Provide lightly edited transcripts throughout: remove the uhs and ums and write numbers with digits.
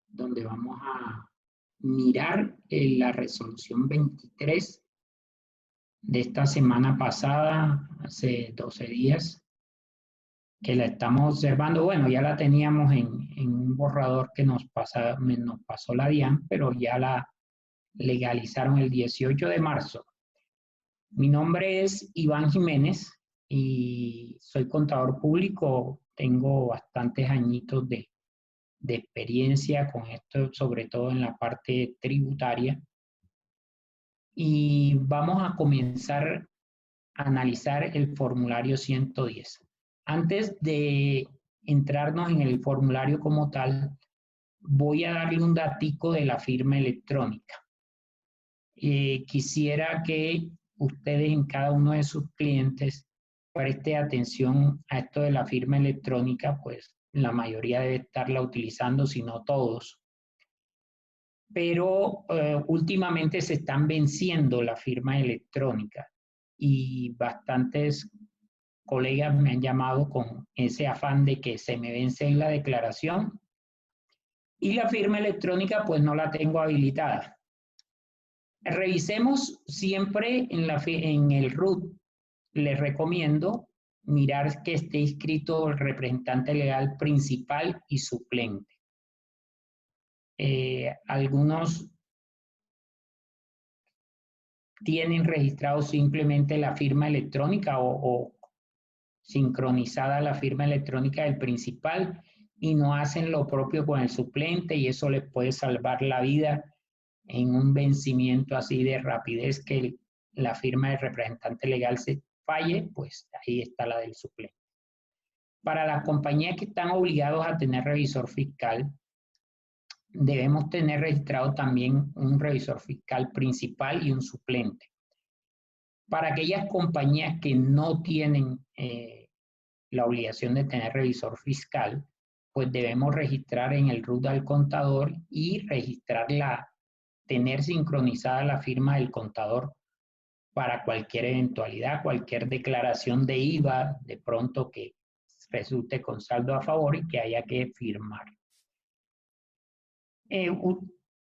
donde vamos a mirar la resolución 23 de esta semana pasada, hace 12 días, que la estamos observando. Bueno, ya la teníamos en un borrador que nos pasó la DIAN, pero ya la legalizaron el 18 de marzo. Mi nombre es Iván Jiménez y soy contador público. Tengo bastantes añitos de experiencia con esto, sobre todo en la parte tributaria. Y vamos a comenzar a analizar el formulario 110. Antes de entrarnos en el formulario como tal, voy a darle un datico de la firma electrónica. Quisiera que ustedes en cada uno de sus clientes preste atención a esto de la firma electrónica, pues la mayoría debe estarla utilizando, si no todos. Pero últimamente se están venciendo la firma electrónica y bastantes colegas me han llamado con ese afán de que se me vence en la declaración y la firma electrónica pues no la tengo habilitada. Revisemos siempre en el RUT. Les recomiendo mirar que esté inscrito el representante legal principal y suplente. Algunos tienen registrado simplemente la firma electrónica o sincronizada la firma electrónica del principal y no hacen lo propio con el suplente, y eso les puede salvar la vida en un vencimiento así de rapidez, que la firma del representante legal se falle, pues ahí está la del suplente. Para las compañías que están obligados a tener revisor fiscal, debemos tener registrado también un revisor fiscal principal y un suplente. Para aquellas compañías que no tienen la obligación de tener revisor fiscal, pues debemos registrar en el RUT al contador y tener sincronizada la firma del contador para cualquier eventualidad, cualquier declaración de IVA, de pronto que resulte con saldo a favor y que haya que firmar.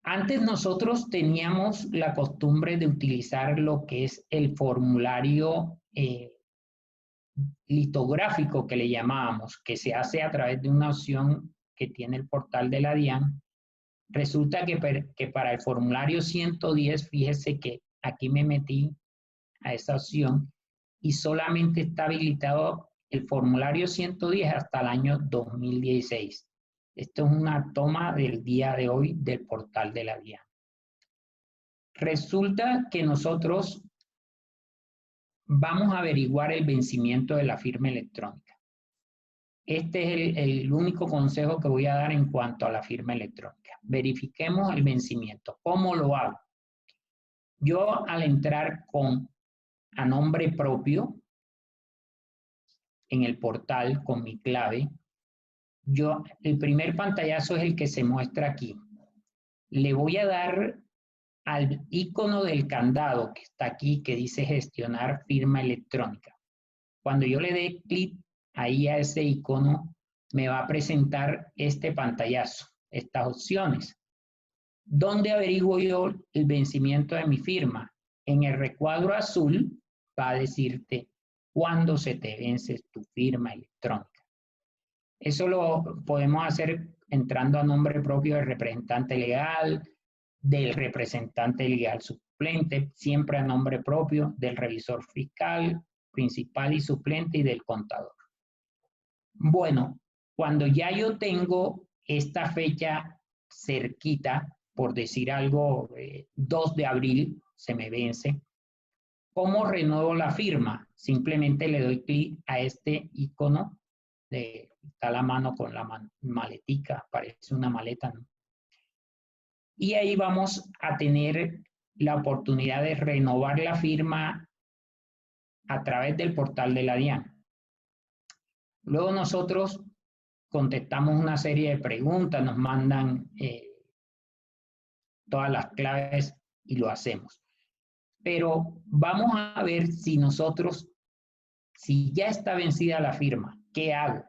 Antes nosotros teníamos la costumbre de utilizar lo que es el formulario litográfico que le llamábamos, que se hace a través de una opción que tiene el portal de la DIAN. Resulta que para el formulario 110, fíjese que aquí me metí a esa opción y solamente está habilitado el formulario 110 hasta el año 2016. Esto es una toma del día de hoy del portal de la DIAN. Resulta que nosotros vamos a averiguar el vencimiento de la firma electrónica. Este es el único consejo que voy a dar en cuanto a la firma electrónica. Verifiquemos el vencimiento. ¿Cómo lo hago? Yo, al entrar a nombre propio en el portal con mi clave, el primer pantallazo es el que se muestra aquí. Le voy a dar al icono del candado que está aquí, que dice gestionar firma electrónica. Cuando yo le dé clic ahí a ese icono, me va a presentar este pantallazo, estas opciones. ¿Dónde averiguo yo el vencimiento de mi firma? En el recuadro azul va a decirte cuándo se te vence tu firma electrónica. Eso lo podemos hacer entrando a nombre propio del representante legal, del representante legal suplente, siempre a nombre propio, del revisor fiscal, principal y suplente y del contador. Bueno, cuando ya yo tengo esta fecha cerquita, por decir algo, 2 de abril se me vence, ¿cómo renuevo la firma? Simplemente le doy clic a este icono, está la mano con la maletica, parece una maleta, ¿no? Y ahí vamos a tener la oportunidad de renovar la firma a través del portal de la DIAN. Luego nosotros contestamos una serie de preguntas, nos mandan todas las claves y lo hacemos. Pero vamos a ver si ya está vencida la firma, ¿qué hago?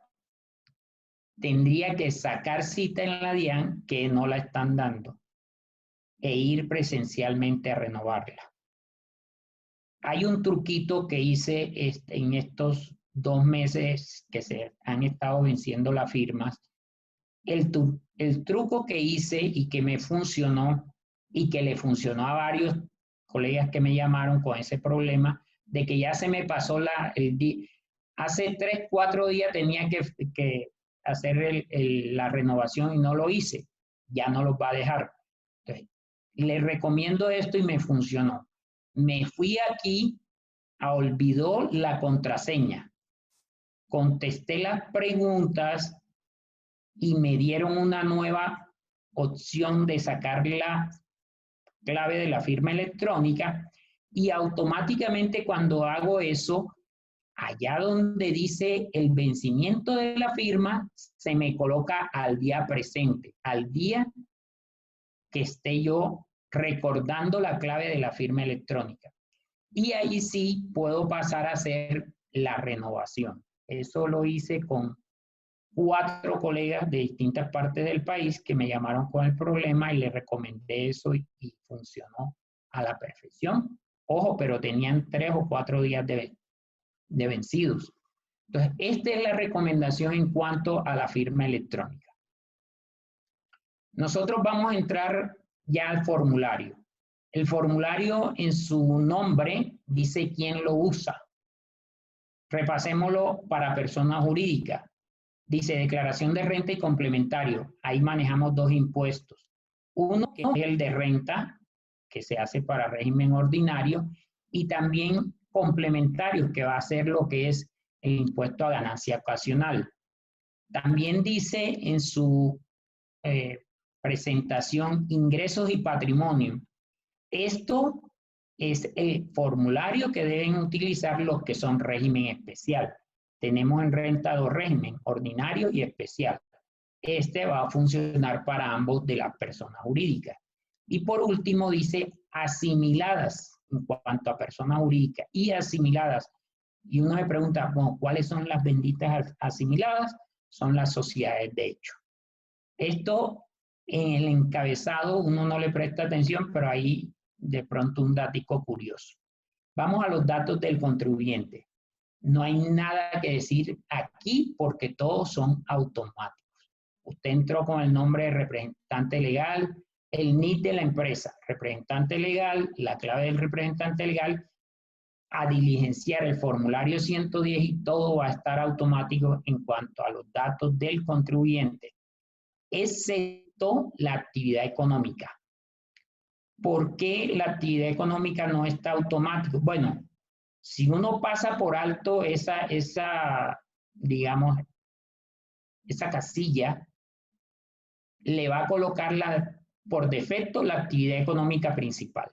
tendría que sacar cita en la DIAN, que no la están dando, e ir presencialmente a renovarla. Hay un truquito que hice en estos 2 meses que se han estado venciendo las firmas. El truco que hice y que me funcionó y que le funcionó a varios colegas que me llamaron con ese problema, de que ya se me pasó hace 3, 4 días tenía que hacer la renovación y no lo hice, ya no lo va a dejar. Entonces, les recomiendo esto y me funcionó. Me fui aquí a olvidó la contraseña, contesté las preguntas y me dieron una nueva opción de sacar la clave de la firma electrónica y automáticamente cuando hago eso, allá donde dice el vencimiento de la firma, se me coloca al día presente, al día que esté yo recordando la clave de la firma electrónica. Y ahí sí puedo pasar a hacer la renovación. Eso lo hice con 4 colegas de distintas partes del país que me llamaron con el problema y les recomendé eso y funcionó a la perfección. Ojo, pero tenían 3 o 4 días de vencidos. Entonces, esta es la recomendación en cuanto a la firma electrónica. Nosotros vamos a entrar ya al formulario. El formulario en su nombre dice quién lo usa. Repasémoslo para persona jurídica. Dice declaración de renta y complementario. Ahí manejamos 2 impuestos. Uno que es el de renta, que se hace para régimen ordinario, y también complementarios, que va a ser lo que es el impuesto a ganancia ocasional. También dice en su presentación ingresos y patrimonio. Esto es el formulario que deben utilizar los que son régimen especial. Tenemos en renta 2 régimen, ordinario y especial. Este va a funcionar para ambos de las personas jurídicas. Y por último dice asimiladas en cuanto a persona jurídica y asimiladas. Y uno se pregunta, bueno, ¿cuáles son las benditas asimiladas? Son las sociedades de hecho. Esto en el encabezado uno no le presta atención, pero ahí de pronto un datico curioso. Vamos a los datos del contribuyente. No hay nada que decir aquí porque todos son automáticos. Usted entró con el nombre de representante legal, el NIT de la empresa, representante legal, la clave del representante legal, a diligenciar el formulario 110 y todo va a estar automático en cuanto a los datos del contribuyente, excepto la actividad económica. ¿Por qué la actividad económica no está automático? Bueno, si uno pasa por alto digamos, esa casilla, le va a colocar por defecto la actividad económica principal.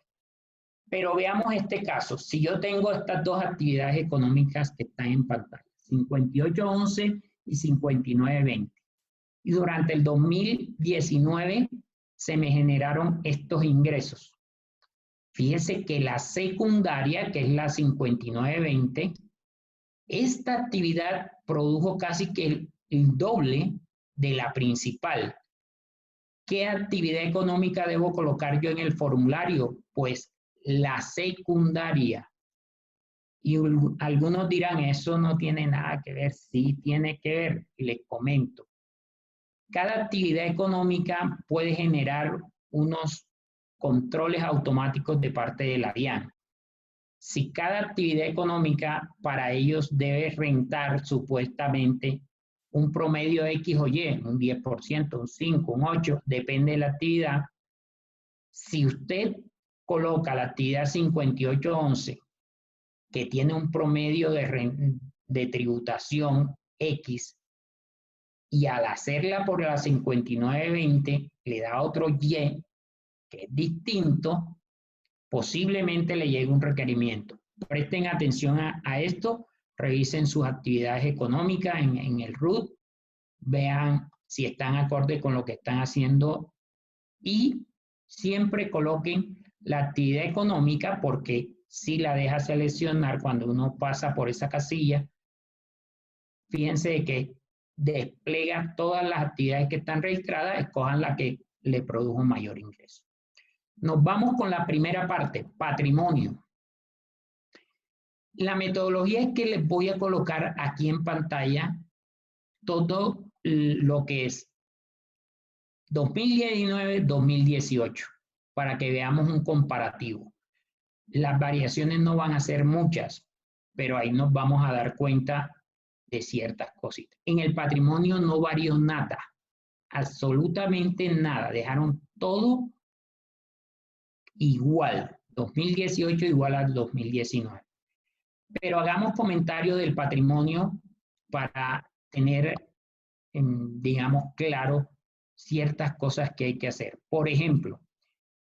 Pero veamos este caso. Si yo tengo estas 2 actividades económicas que están en pantalla, 5811 y 5920. Y durante el 2019 se me generaron estos ingresos. Fíjense que la secundaria, que es la 5920, esta actividad produjo casi que el doble de la principal. ¿Qué actividad económica debo colocar yo en el formulario? Pues la secundaria. Y algunos dirán, eso no tiene nada que ver. Sí tiene que ver, les comento. Cada actividad económica puede generar unos controles automáticos de parte de la DIAN. Si cada actividad económica para ellos debe rentar supuestamente un promedio X o Y, un 10%, un 5%, un 8%, depende de la actividad. Si usted coloca la actividad 5811, que tiene un promedio de tributación X, y al hacerla por la 5920 le da otro Y, que es distinto, posiblemente le llegue un requerimiento. Presten atención a esto, revisen sus actividades económicas en el RUT, vean si están acorde con lo que están haciendo y siempre coloquen la actividad económica porque si la deja seleccionar cuando uno pasa por esa casilla, fíjense que despliega todas las actividades que están registradas, escojan la que le produjo mayor ingreso. Nos vamos con la primera parte, patrimonio. La metodología es que les voy a colocar aquí en pantalla todo lo que es 2019-2018 para que veamos un comparativo. Las variaciones no van a ser muchas, pero ahí nos vamos a dar cuenta de ciertas cositas. En el patrimonio no varió nada, absolutamente nada. Dejaron todo igual, 2018 igual al 2019. Pero hagamos comentario del patrimonio para tener, digamos, claro ciertas cosas que hay que hacer. Por ejemplo,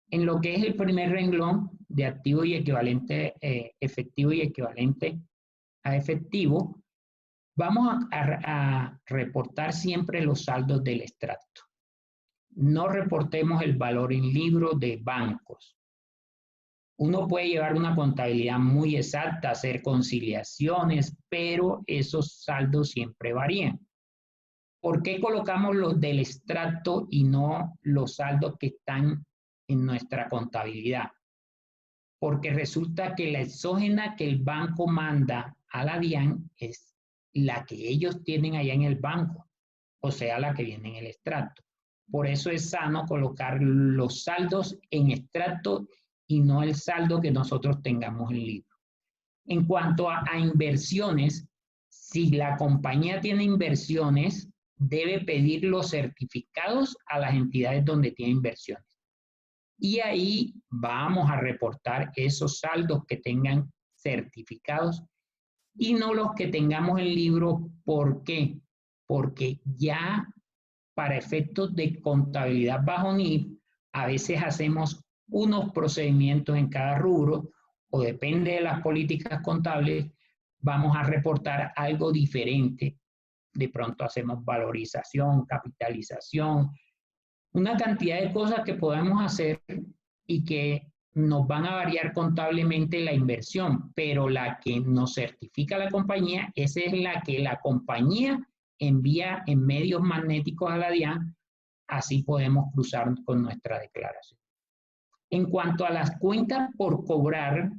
en lo que es el primer renglón de activo y equivalente, efectivo y equivalente a efectivo, vamos a reportar siempre los saldos del extracto. No reportemos el valor en libros de bancos. Uno puede llevar una contabilidad muy exacta, hacer conciliaciones, pero esos saldos siempre varían. ¿Por qué colocamos los del extracto y no los saldos que están en nuestra contabilidad? Porque resulta que la exógena que el banco manda a la DIAN es la que ellos tienen allá en el banco, o sea, la que viene en el extracto. Por eso es sano colocar los saldos en extracto y no el saldo que nosotros tengamos en libro. En cuanto a inversiones, si la compañía tiene inversiones, debe pedir los certificados a las entidades donde tiene inversiones. Y ahí vamos a reportar esos saldos que tengan certificados y no los que tengamos en libro. ¿Por qué? Porque ya para efectos de contabilidad bajo NIF, a veces hacemos unos procedimientos en cada rubro o depende de las políticas contables, vamos a reportar algo diferente. De pronto hacemos valorización, capitalización, una cantidad de cosas que podemos hacer y que nos van a variar contablemente la inversión, pero la que nos certifica la compañía, esa es la que la compañía envía en medios magnéticos a la DIAN, así podemos cruzar con nuestra declaración. En cuanto a las cuentas por cobrar,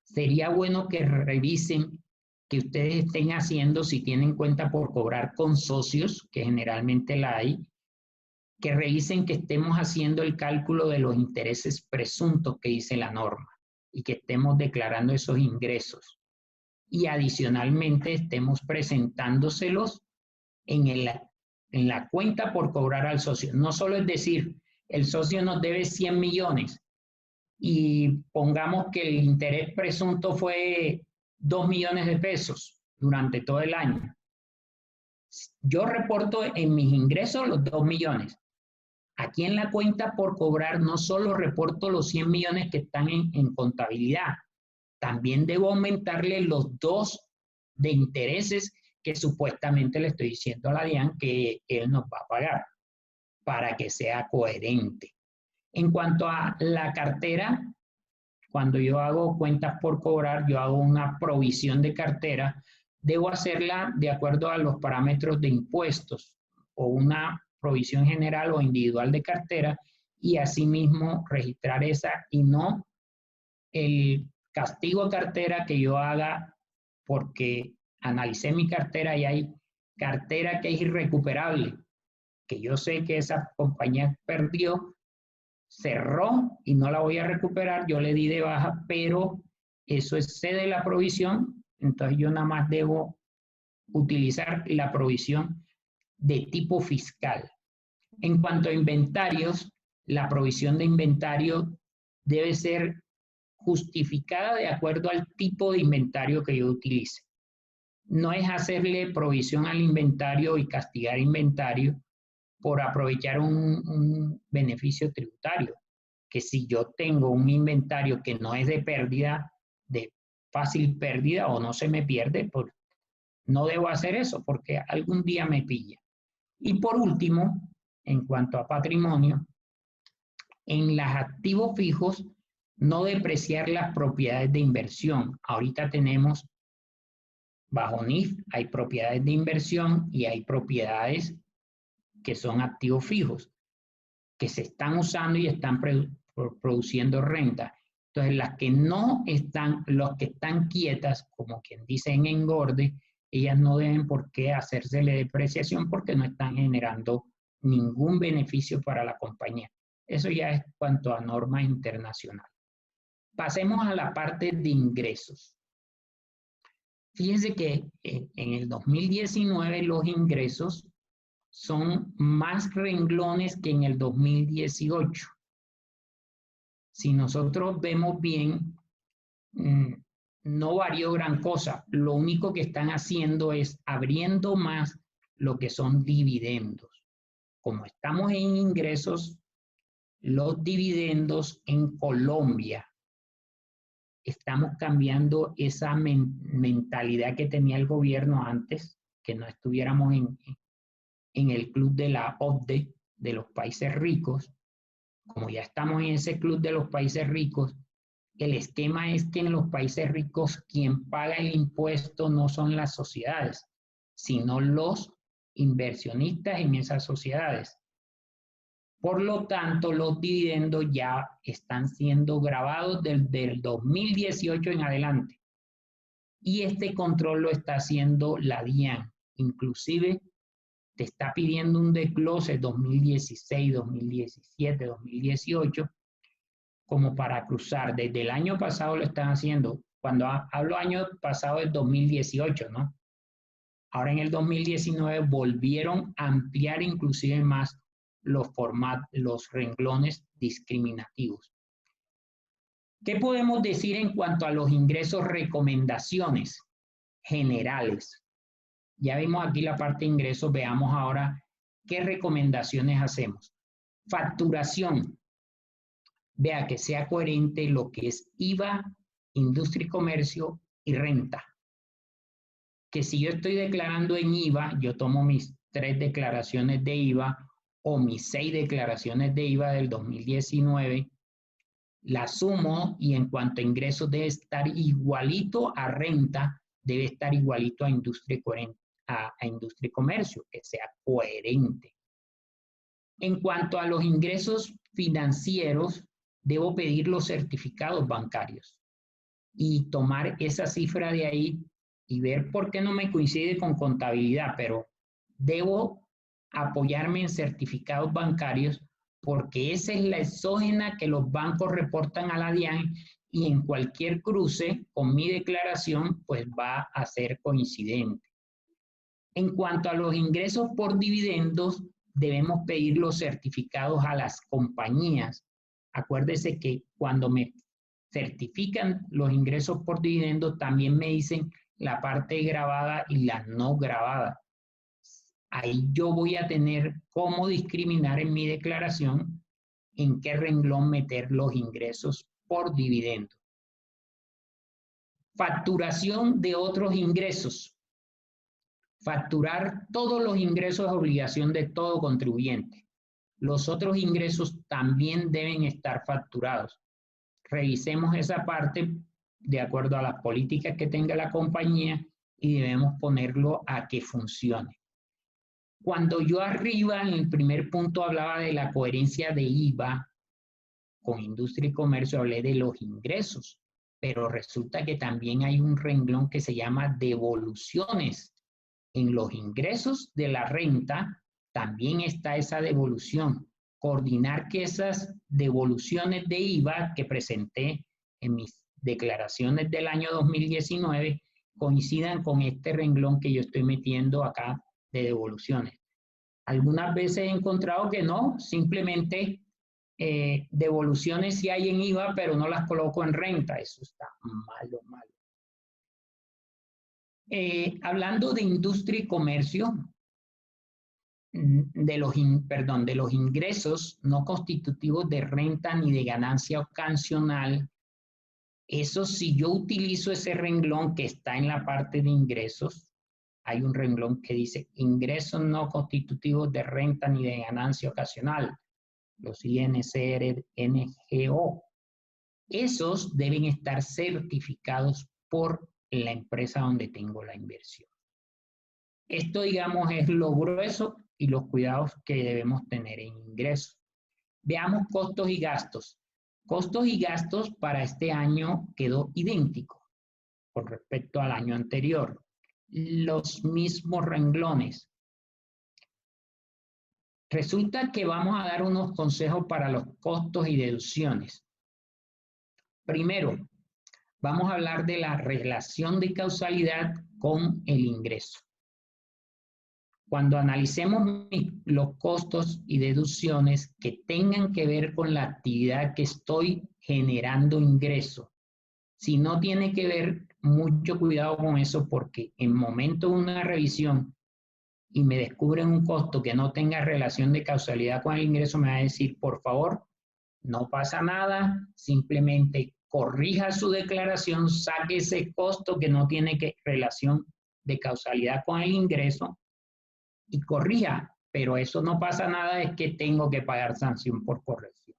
sería bueno que revisen que ustedes estén haciendo, si tienen cuenta por cobrar con socios, que generalmente la hay, que revisen que estemos haciendo el cálculo de los intereses presuntos que dice la norma y que estemos declarando esos ingresos. Y adicionalmente estemos presentándoselos en la cuenta por cobrar al socio. No solo es decir, el socio nos debe 100 millones y pongamos que el interés presunto fue 2 millones de pesos durante todo el año. Yo reporto en mis ingresos los 2 millones. Aquí en la cuenta por cobrar no solo reporto los 100 millones que están en contabilidad, también debo aumentarle los 2 de intereses que supuestamente le estoy diciendo a la DIAN que él nos va a pagar para que sea coherente. En cuanto a la cartera, cuando yo hago cuentas por cobrar, yo hago una provisión de cartera, debo hacerla de acuerdo a los parámetros de impuestos o una provisión general o individual de cartera y asimismo registrar esa y no el castigo a cartera que yo haga porque analicé mi cartera y hay cartera que es irrecuperable, que yo sé que esa compañía perdió, cerró y no la voy a recuperar, yo le di de baja, pero eso excede la provisión, entonces yo nada más debo utilizar la provisión de tipo fiscal. En cuanto a inventarios, la provisión de inventario debe ser justificada de acuerdo al tipo de inventario que yo utilice. No es hacerle provisión al inventario y castigar inventario por aprovechar un beneficio tributario, que si yo tengo un inventario que no es de pérdida, de fácil pérdida o no se me pierde, pues no debo hacer eso porque algún día me pilla. Y por último, en cuanto a patrimonio, en los activos fijos, no depreciar las propiedades de inversión. Ahorita tenemos Bajo NIF hay propiedades de inversión y hay propiedades que son activos fijos, que se están usando y están produciendo renta. Entonces, las que no están, los que están quietas, como quien dice en engorde, ellas no deben por qué hacérsele depreciación porque no están generando ningún beneficio para la compañía. Eso ya es cuanto a normas internacionales. Pasemos a la parte de ingresos. Fíjense que en el 2019 los ingresos son más renglones que en el 2018. Si nosotros vemos bien, no varió gran cosa. Lo único que están haciendo es abriendo más lo que son dividendos. Como estamos en ingresos, los dividendos en Colombia, estamos cambiando esa mentalidad que tenía el gobierno antes, que no estuviéramos en el club de la OCDE, de los países ricos. Como ya estamos en ese club de los países ricos, el esquema es que en los países ricos quien paga el impuesto no son las sociedades, sino los inversionistas en esas sociedades. Por lo tanto, los dividendos ya están siendo grabados desde el 2018 en adelante. Y este control lo está haciendo la DIAN. Inclusive te está pidiendo un desglose 2016, 2017, 2018, como para cruzar. Desde el año pasado lo están haciendo. Cuando hablo año pasado es 2018, ¿no? Ahora en el 2019 volvieron a ampliar inclusive más los renglones discriminativos. ¿Qué podemos decir en cuanto a los ingresos? Recomendaciones generales. Ya vimos aquí la parte de ingresos, veamos ahora qué recomendaciones hacemos. Facturación. Vea que sea coherente lo que es IVA, industria y comercio y renta. Que si yo estoy declarando en IVA, yo tomo mis 3 declaraciones de IVA o mis 6 declaraciones de IVA del 2019, las sumo y en cuanto a ingresos debe estar igualito a renta, debe estar igualito a industria y comercio, que sea coherente. En cuanto a los ingresos financieros, debo pedir los certificados bancarios y tomar esa cifra de ahí y ver por qué no me coincide con contabilidad, pero debo apoyarme en certificados bancarios porque esa es la exógena que los bancos reportan a la DIAN y en cualquier cruce con mi declaración pues va a ser coincidente. En cuanto a los ingresos por dividendos, debemos pedir los certificados a las compañías. Acuérdese que cuando me certifican los ingresos por dividendos, también me dicen la parte grabada y la no grabada. Ahí yo voy a tener cómo discriminar en mi declaración en qué renglón meter los ingresos por dividendo. Facturación de otros ingresos. Facturar todos los ingresos es obligación de todo contribuyente. Los otros ingresos también deben estar facturados. Revisemos esa parte de acuerdo a las políticas que tenga la compañía y debemos ponerlo a que funcione. Cuando yo arriba en el primer punto hablaba de la coherencia de IVA con industria y comercio, hablé de los ingresos, pero resulta que también hay un renglón que se llama devoluciones. En los ingresos de la renta también está esa devolución. Coordinar que esas devoluciones de IVA que presenté en mis declaraciones del año 2019 coincidan con este renglón que yo estoy metiendo acá de devoluciones. Algunas veces he encontrado que no, simplemente devoluciones sí hay en IVA, pero no las coloco en renta. Eso está malo, malo. Hablando de industria y comercio, de los ingresos no constitutivos de renta ni de ganancia ocasional, eso si yo utilizo ese renglón que está en la parte de ingresos, hay un renglón que dice ingresos no constitutivos de renta ni de ganancia ocasional, los INCR, NGO. Esos deben estar certificados por la empresa donde tengo la inversión. Esto, digamos, es lo grueso y los cuidados que debemos tener en ingresos. Veamos costos y gastos. Costos y gastos para este año quedó idéntico con respecto al año anterior. Los mismos renglones. Resulta que vamos a dar unos consejos para los costos y deducciones. Primero, vamos a hablar de la relación de causalidad con el ingreso. Cuando analicemos los costos y deducciones que tengan que ver con la actividad que estoy generando ingreso, si no tiene que ver, mucho cuidado con eso, porque en momento de una revisión y me descubren un costo que no tenga relación de causalidad con el ingreso, me va a decir, por favor, no pasa nada, simplemente corrija su declaración, saque ese costo que no tiene relación de causalidad con el ingreso y corrija, pero eso no pasa nada, es que tengo que pagar sanción por corrección.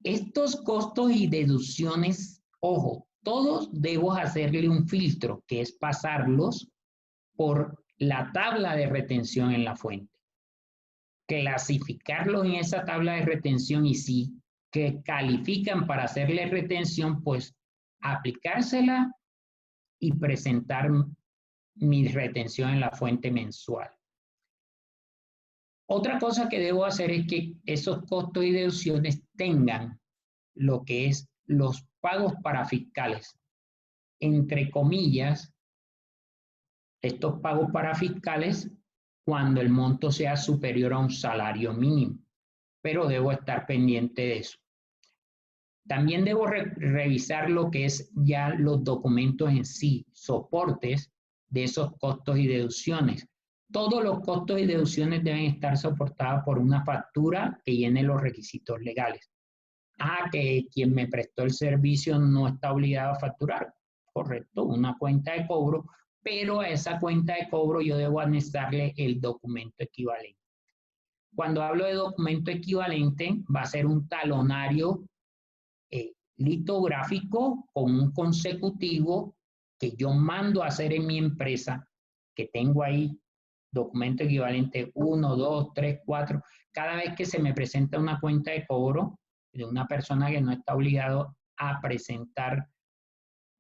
Estos costos y deducciones, ojo, todos debo hacerle un filtro, que es pasarlos por la tabla de retención en la fuente. Clasificarlos en esa tabla de retención y si que califican para hacerle retención, pues aplicársela y presentar mi retención en la fuente mensual. Otra cosa que debo hacer es que esos costos y deducciones tengan lo que es los pagos para fiscales. Entre comillas, estos pagos para fiscales cuando el monto sea superior a un salario mínimo, pero debo estar pendiente de eso. También debo revisar lo que es ya los documentos en sí, soportes de esos costos y deducciones. Todos los costos y deducciones deben estar soportados por una factura que llene los requisitos legales. Que quien me prestó el servicio no está obligado a facturar, correcto, una cuenta de cobro, pero a esa cuenta de cobro yo debo anexarle el documento equivalente. Cuando hablo de documento equivalente, va a ser un talonario litográfico con un consecutivo que yo mando a hacer en mi empresa, que tengo ahí documento equivalente 1, 2, 3, 4. Cada vez que se me presenta una cuenta de cobro de una persona que no está obligado a presentar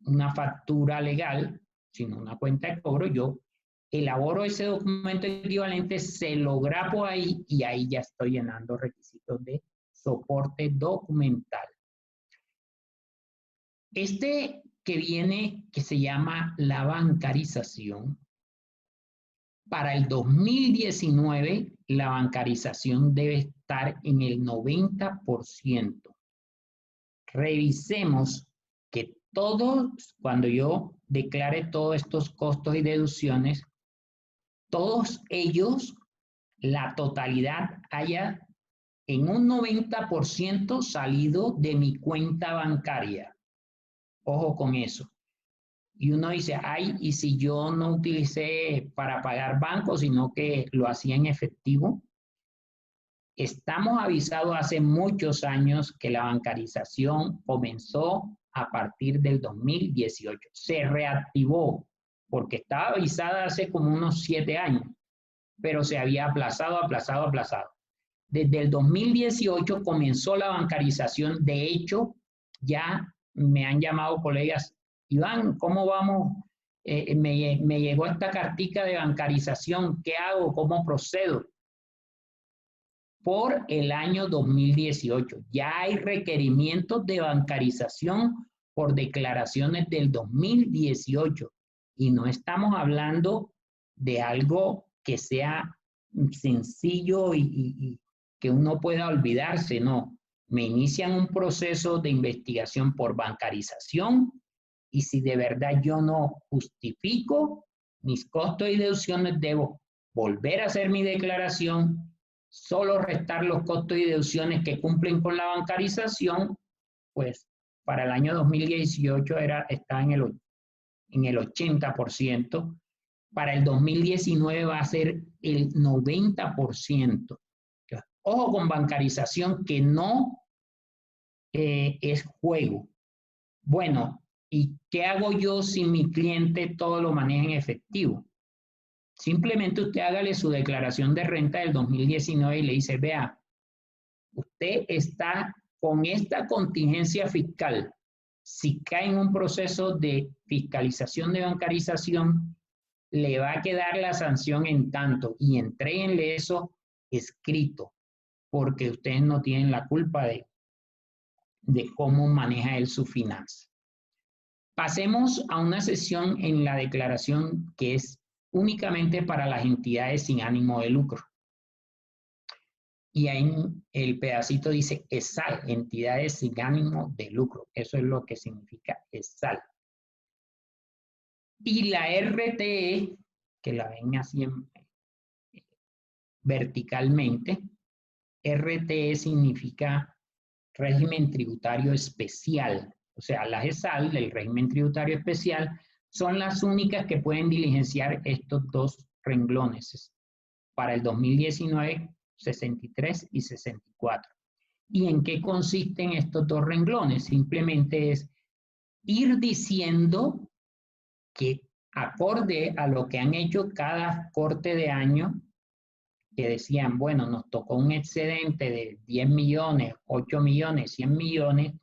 una factura legal, sino una cuenta de cobro, yo elaboro ese documento equivalente, se lo grapo ahí y ahí ya estoy llenando requisitos de soporte documental. Este que viene, que se llama la bancarización, para el 2019 la bancarización debe estar en el 90%. Revisemos que todos, cuando yo declare todos estos costos y deducciones, todos ellos, la totalidad haya en un 90% salido de mi cuenta bancaria. Ojo con eso. Y uno dice, ¿y si yo no utilicé para pagar banco, sino que lo hacía en efectivo? Estamos avisados hace muchos años que la bancarización comenzó a partir del 2018. Se reactivó porque estaba avisada hace como unos 7 años, pero se había aplazado. Desde el 2018 comenzó la bancarización. De hecho, ya me han llamado colegas, Iván, ¿cómo vamos? Me llegó esta cartica de bancarización, ¿qué hago? ¿Cómo procedo? Por el año 2018. Ya hay requerimientos de bancarización por declaraciones del 2018 y no estamos hablando de algo que sea sencillo y que uno pueda olvidarse, no. Me inician un proceso de investigación por bancarización y si de verdad yo no justifico mis costos y deducciones, debo volver a hacer mi declaración, solo restar los costos y deducciones que cumplen con la bancarización, pues para el año 2018 está en el 80%, para el 2019 va a ser el 90%. Ojo con bancarización que no es juego. Bueno, ¿Y qué hago yo si mi cliente todo lo maneja en efectivo? Simplemente usted hágale su declaración de renta del 2019 y le dice, vea, usted está con esta contingencia fiscal. Si cae en un proceso de fiscalización de bancarización, le va a quedar la sanción en tanto y entréguenle eso escrito, porque ustedes no tienen la culpa de cómo maneja él su finanza. Pasemos a una sesión en la declaración que es únicamente para las entidades sin ánimo de lucro. Y ahí el pedacito dice ESAL, entidades sin ánimo de lucro. Eso es lo que significa ESAL. Y la RTE, que la ven así verticalmente, RTE significa régimen tributario especial. O sea, las ESAL del régimen tributario especial son las únicas que pueden diligenciar estos dos renglones para el 2019, 63 y 64. ¿Y en qué consisten estos dos renglones? Simplemente es ir diciendo que acorde a lo que han hecho cada corte de año, que decían, bueno, nos tocó un excedente de 10 millones, 8 millones, 100 millones,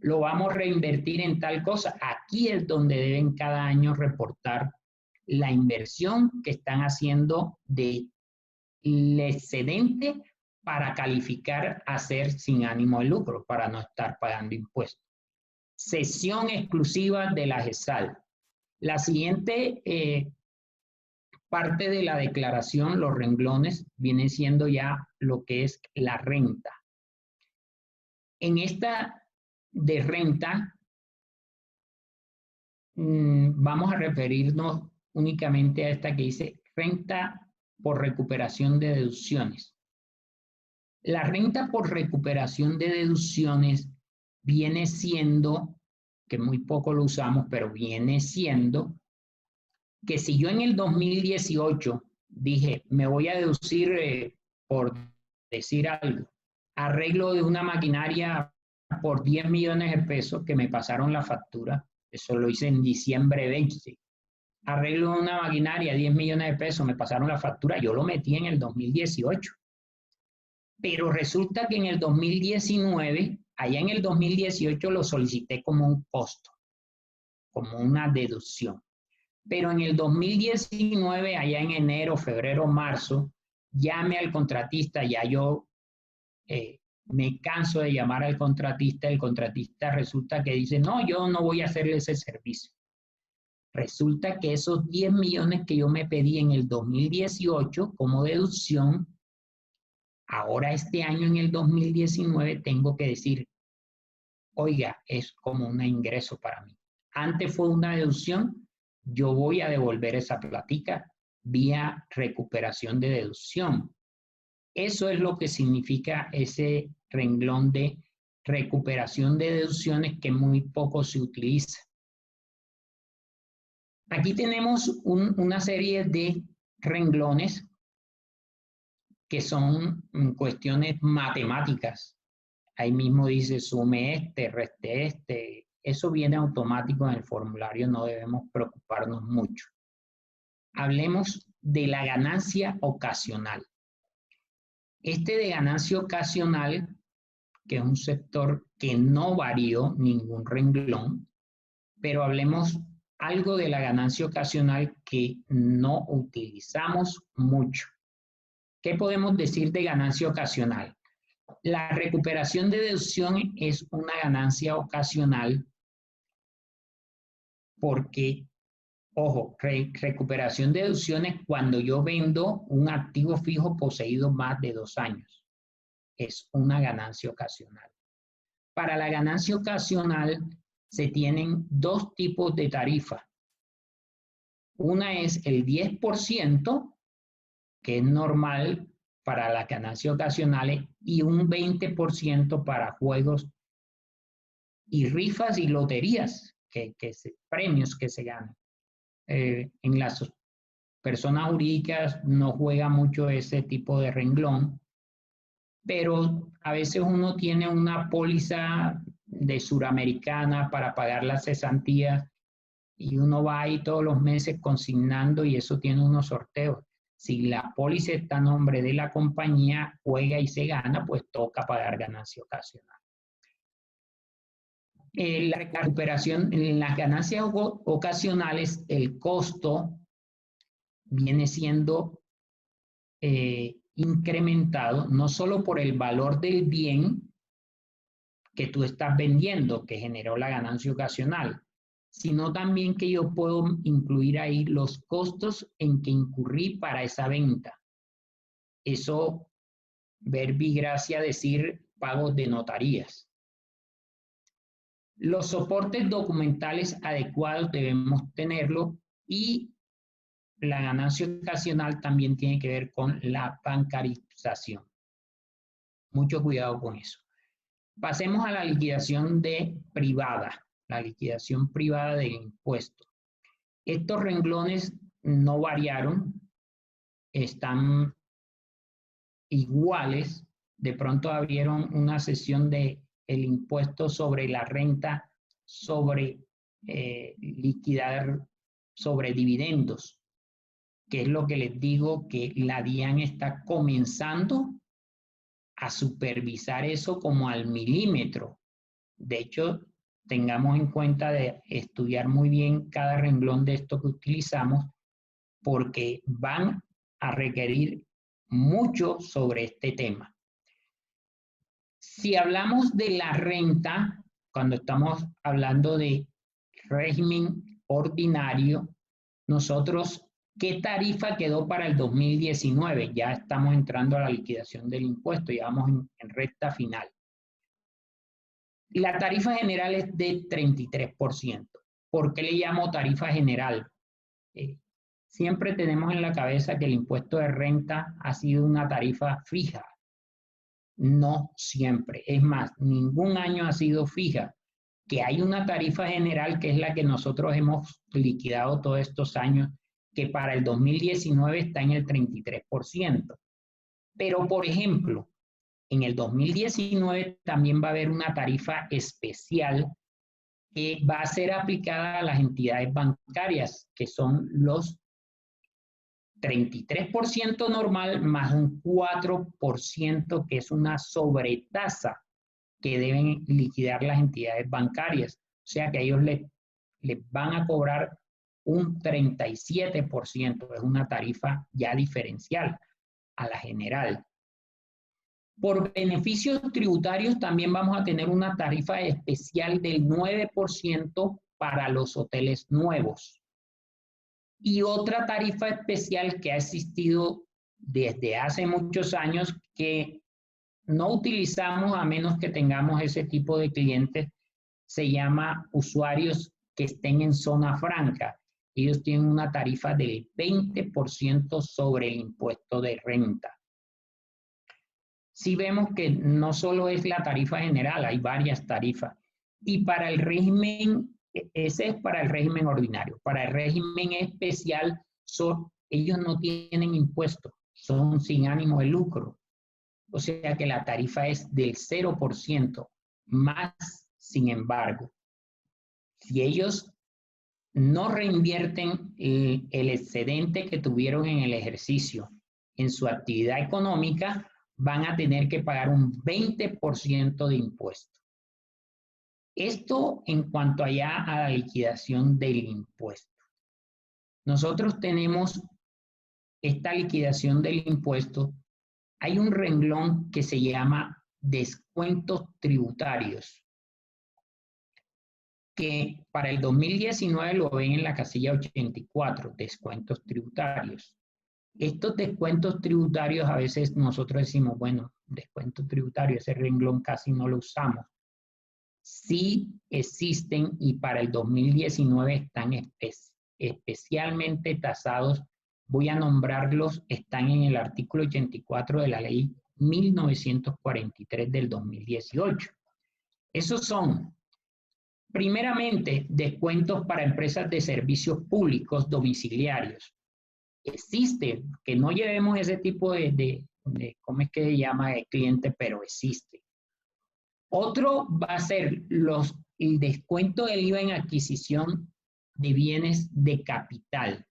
lo vamos a reinvertir en tal cosa. Aquí es donde deben cada año reportar la inversión que están haciendo del excedente para calificar a ser sin ánimo de lucro, para no estar pagando impuestos. Sesión exclusiva de la GESAL. La siguiente parte de la declaración, los renglones, viene siendo ya lo que es la renta. En esta de renta, vamos a referirnos únicamente a esta que dice renta por recuperación de deducciones. La renta por recuperación de deducciones viene siendo, que muy poco lo usamos, pero viene siendo que si yo en el 2018 dije, me voy a deducir, por decir algo, arreglo de una maquinaria por 10 millones de pesos que me pasaron la factura, eso lo hice en diciembre 20, arreglo de una maquinaria, 10 millones de pesos, me pasaron la factura, yo lo metí en el 2018. Pero resulta que en el 2019, allá en el 2018 lo solicité como un costo, como una deducción. Pero en el 2019, allá en enero, febrero, marzo, llame al contratista, ya yo me canso de llamar al contratista, el contratista resulta que dice, no, yo no voy a hacerle ese servicio. Resulta que esos 10 millones que yo me pedí en el 2018 como deducción, ahora este año en el 2019 tengo que decir, oiga, es como un ingreso para mí. Antes fue una deducción, yo voy a devolver esa platica vía recuperación de deducción. Eso es lo que significa ese renglón de recuperación de deducciones que muy poco se utiliza. Aquí tenemos una serie de renglones que son cuestiones matemáticas. Ahí mismo dice sume este, reste este. Eso viene automático en el formulario, no debemos preocuparnos mucho. Hablemos de la ganancia ocasional. Este de ganancia ocasional, que es un sector que no varió ningún renglón, pero hablemos algo de la ganancia ocasional que no utilizamos mucho. ¿Qué podemos decir de ganancia ocasional? La recuperación de deducción es una ganancia ocasional porque, ojo, recuperación de deducciones cuando yo vendo un activo fijo poseído más de 2 años. Es una ganancia ocasional. Para la ganancia ocasional se tienen dos tipos de tarifa. Una es el 10%, que es normal para las ganancias ocasionales, y un 20% para juegos y rifas y loterías, premios que se ganan. En las personas jurídicas no juega mucho ese tipo de renglón, pero a veces uno tiene una póliza de Suramericana para pagar las cesantías y uno va ahí todos los meses consignando y eso tiene unos sorteos. Si la póliza está a nombre de la compañía, juega y se gana, pues toca pagar ganancia ocasional. La recuperación, en las ganancias ocasionales, el costo viene siendo incrementado no solo por el valor del bien que tú estás vendiendo, que generó la ganancia ocasional, sino también que yo puedo incluir ahí los costos en que incurrí para esa venta. Eso, verbigracia, decir pagos de notarías. Los soportes documentales adecuados debemos tenerlo y la ganancia ocasional también tiene que ver con la bancarización. Mucho cuidado con eso. Pasemos a la liquidación privada, la liquidación privada del impuesto. Estos renglones no variaron, están iguales. De pronto abrieron una sesión de el impuesto sobre la renta, sobre liquidar, sobre dividendos, que es lo que les digo, que la DIAN está comenzando a supervisar eso como al milímetro. De hecho, tengamos en cuenta de estudiar muy bien cada renglón de esto que utilizamos, porque van a requerir mucho sobre este tema. Si hablamos de la renta, cuando estamos hablando de régimen ordinario, nosotros, ¿qué tarifa quedó para el 2019? Ya estamos entrando a la liquidación del impuesto, ya vamos en recta final. La tarifa general es de 33%. ¿Por qué le llamo tarifa general? Siempre tenemos en la cabeza que el impuesto de renta ha sido una tarifa fija. No siempre. Es más, ningún año ha sido fija. Que hay una tarifa general que es la que nosotros hemos liquidado todos estos años, que para el 2019 está en el 33%. Pero, por ejemplo, en el 2019 también va a haber una tarifa especial que va a ser aplicada a las entidades bancarias, que son los 33% normal más un 4% que es una sobretasa que deben liquidar las entidades bancarias. O sea que ellos les van a cobrar un 37%, es una tarifa ya diferencial a la general. Por beneficios tributarios también vamos a tener una tarifa especial del 9% para los hoteles nuevos. Y otra tarifa especial que ha existido desde hace muchos años que no utilizamos a menos que tengamos ese tipo de clientes, se llama usuarios que estén en zona franca. Ellos tienen una tarifa del 20% sobre el impuesto de renta. Si vemos que no solo es la tarifa general, hay varias tarifas. Y para el régimen, ese es para el régimen ordinario. Para el régimen especial, ellos no tienen impuestos, son sin ánimo de lucro. O sea que la tarifa es del 0%, más sin embargo, si ellos no reinvierten el excedente que tuvieron en el ejercicio en su actividad económica, van a tener que pagar un 20% de impuesto. Esto en cuanto allá a la liquidación del impuesto. Nosotros tenemos esta liquidación del impuesto. Hay un renglón que se llama descuentos tributarios, que para el 2019 lo ven en la casilla 84, descuentos tributarios. Estos descuentos tributarios a veces nosotros decimos, bueno, descuentos tributarios, ese renglón casi no lo usamos. Sí existen y para el 2019 están especialmente tasados. Voy a nombrarlos, están en el artículo 84 de la ley 1943 del 2018. Esos son, primeramente, descuentos para empresas de servicios públicos domiciliarios. Existe, que no llevemos ese tipo de ¿cómo es que se llama el cliente? Pero existe. Otro va a ser el descuento del IVA en adquisición de bienes de capital.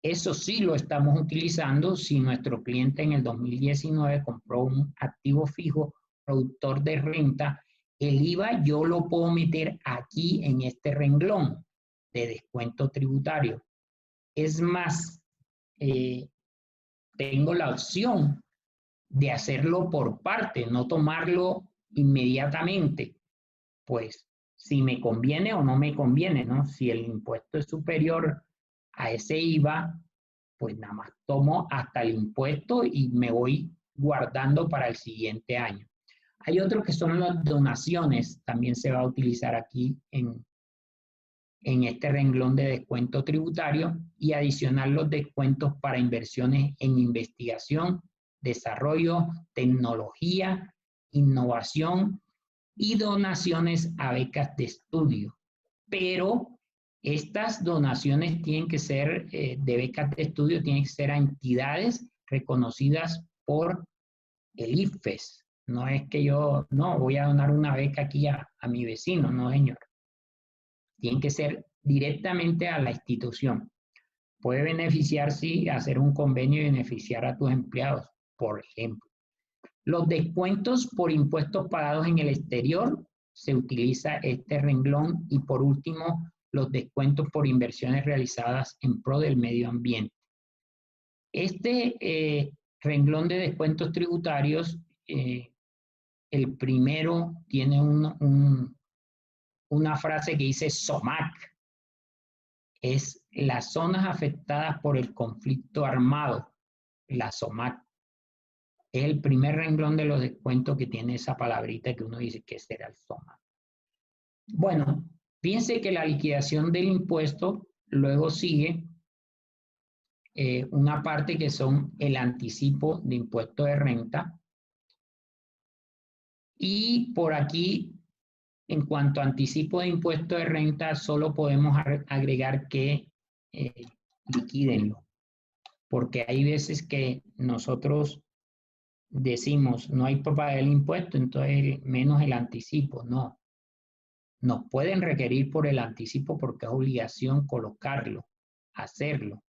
Eso sí lo estamos utilizando si nuestro cliente en el 2019 compró un activo fijo productor de renta. El IVA yo lo puedo meter aquí en este renglón de descuento tributario. Es más, tengo la opción de hacerlo por parte, no tomarlo inmediatamente. Pues si me conviene o no me conviene, ¿no? Si el impuesto es superior a ese IVA, pues nada más tomo hasta el impuesto y me voy guardando para el siguiente año. Hay otro que son las donaciones, también se va a utilizar aquí en este renglón de descuento tributario y adicionar los descuentos para inversiones en investigación, desarrollo, tecnología, innovación y donaciones a becas de estudio. Pero estas donaciones tienen que ser de becas de estudio, tienen que ser a entidades reconocidas por el IFES. No es que yo, no, voy a donar una beca aquí a mi vecino, no, señor. Tienen que ser directamente a la institución. Puede beneficiarse, hacer un convenio y beneficiar a tus empleados, por ejemplo. Los descuentos por impuestos pagados en el exterior, se utiliza este renglón. Y por último, los descuentos por inversiones realizadas en pro del medio ambiente. Este renglón de descuentos tributarios, el primero tiene una frase que dice SOMAC, es las zonas afectadas por el conflicto armado, la SOMAC. Es el primer renglón de los descuentos que tiene esa palabrita que uno dice que será el SOMAC. Bueno, piense que la liquidación del impuesto luego sigue una parte que son el anticipo de impuesto de renta. Y por aquí, en cuanto a anticipo de impuesto de renta, solo podemos agregar que liquídenlo. Porque hay veces que nosotros decimos, no hay para pagar el impuesto, entonces menos el anticipo. No. Nos pueden requerir por el anticipo porque es obligación colocarlo, hacerlo.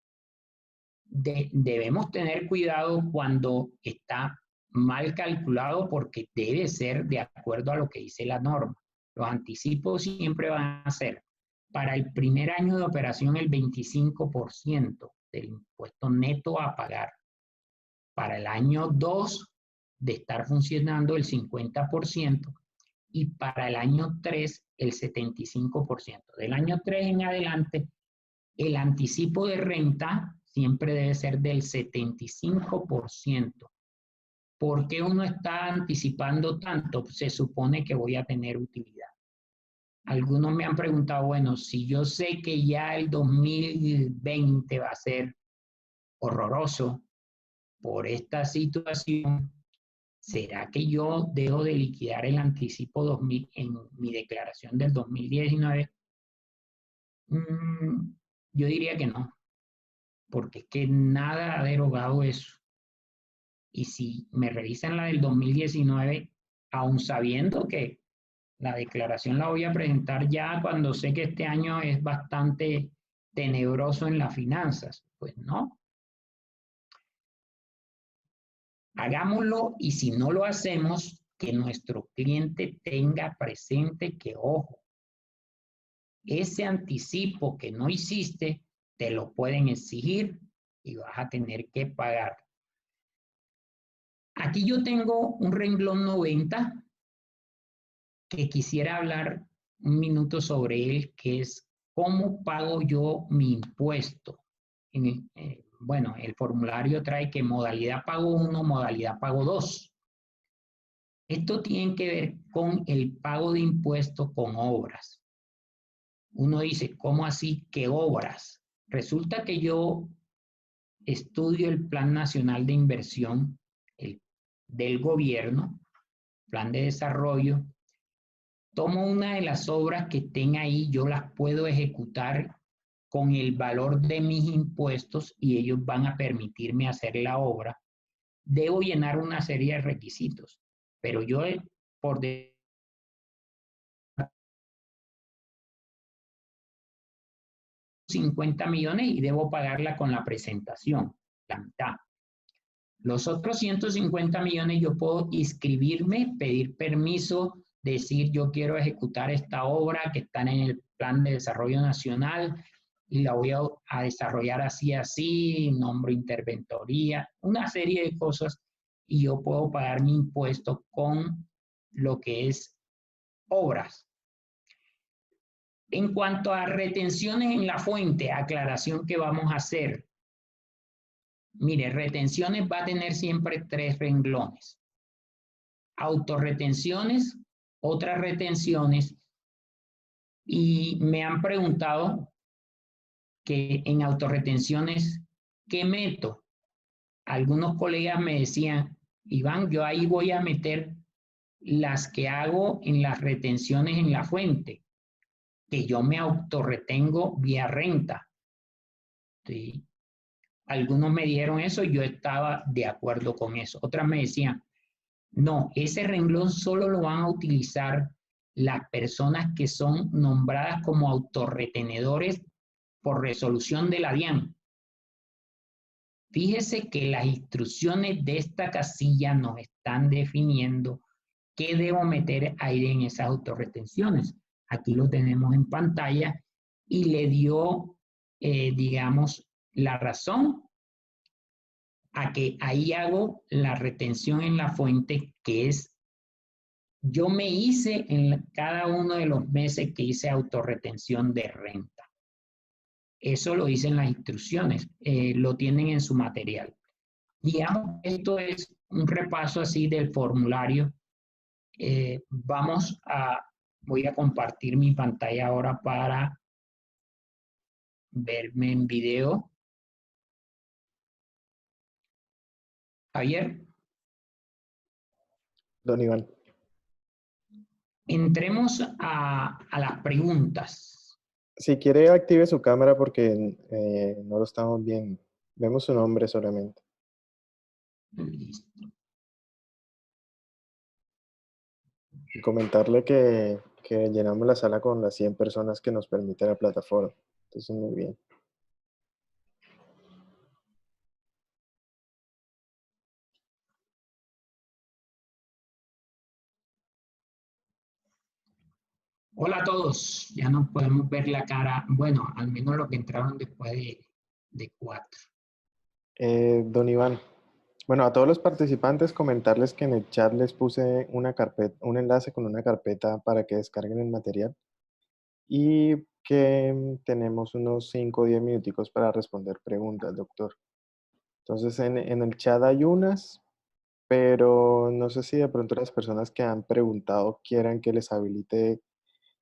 Debemos tener cuidado cuando está mal calculado porque debe ser de acuerdo a lo que dice la norma. Los anticipos siempre van a ser para el primer año de operación el 25% del impuesto neto a pagar. Para el año 2 de estar funcionando el 50% y para el año 3 el 75%. Del año 3 en adelante, el anticipo de renta siempre debe ser del 75%. ¿Por qué uno está anticipando tanto? Se supone que voy a tener utilidad. Algunos me han preguntado, bueno, si yo sé que ya el 2020 va a ser horroroso por esta situación, ¿será que yo dejo de liquidar el anticipo 2000 en mi declaración del 2019? Yo diría que no, porque es que nada ha derogado eso. Y si me revisan la del 2019, aún sabiendo que la declaración la voy a presentar ya cuando sé que este año es bastante tenebroso en las finanzas, pues no. Hagámoslo, y si no lo hacemos, que nuestro cliente tenga presente que, ojo, ese anticipo que no hiciste, te lo pueden exigir y vas a tener que pagar. Aquí yo tengo un renglón 90 que quisiera hablar un minuto sobre él, que es cómo pago yo mi impuesto. Bueno, el formulario trae que modalidad pago 1, modalidad pago 2. Esto tiene que ver con el pago de impuestos con obras. Uno dice, ¿cómo así? ¿Qué obras? Resulta que yo estudio el Plan Nacional de Inversión del gobierno, Plan de Desarrollo, tomo una de las obras que estén ahí, yo las puedo ejecutar con el valor de mis impuestos y ellos van a permitirme hacer la obra. Debo llenar una serie de requisitos, pero yo por 150 millones y debo pagarla con la presentación, la mitad. Los otros 150 millones yo puedo inscribirme, pedir permiso, decir yo quiero ejecutar esta obra que está en el Plan de Desarrollo Nacional y la voy a desarrollar así, así, nombro interventoría, una serie de cosas y yo puedo pagar mi impuesto con lo que es obras. En cuanto a retenciones en la fuente, aclaración que vamos a hacer. Mire, retenciones va a tener siempre 3 renglones. Autorretenciones, otras retenciones. Y me han preguntado que en autorretenciones, ¿qué meto? Algunos colegas me decían, Iván, yo ahí voy a meter las que hago en las retenciones en la fuente, que yo me autorretengo vía renta. ¿Sí? Algunos me dijeron eso y yo estaba de acuerdo con eso. Otras me decían, no, ese renglón solo lo van a utilizar las personas que son nombradas como autorretenedores por resolución de la DIAN. Fíjese que las instrucciones de esta casilla nos están definiendo qué debo meter ahí en esas autorretenciones. Aquí lo tenemos en pantalla y le dio, digamos, la razón a que ahí hago la retención en la fuente, que es, yo me hice en cada uno de los meses que hice autorretención de renta. Eso lo dicen las instrucciones, lo tienen en su material. Digamos, esto es un repaso así del formulario. Voy a compartir mi pantalla ahora para verme en video. Javier. Don Iván. Entremos a las preguntas. Si quiere, active su cámara porque no lo estamos viendo. Vemos su nombre solamente. Listo. Y comentarle que llenamos la sala con las 100 personas que nos permite la plataforma. Entonces, muy bien. Hola a todos, ya nos podemos ver la cara, bueno, al menos los que entraron después de 4. Don Iván, bueno, a todos los participantes comentarles que en el chat les puse una carpeta, un enlace con una carpeta para que descarguen el material y que tenemos unos 5 o 10 minuticos para responder preguntas, doctor. Entonces, en el chat hay unas, pero no sé si de pronto las personas que han preguntado quieran que les habilite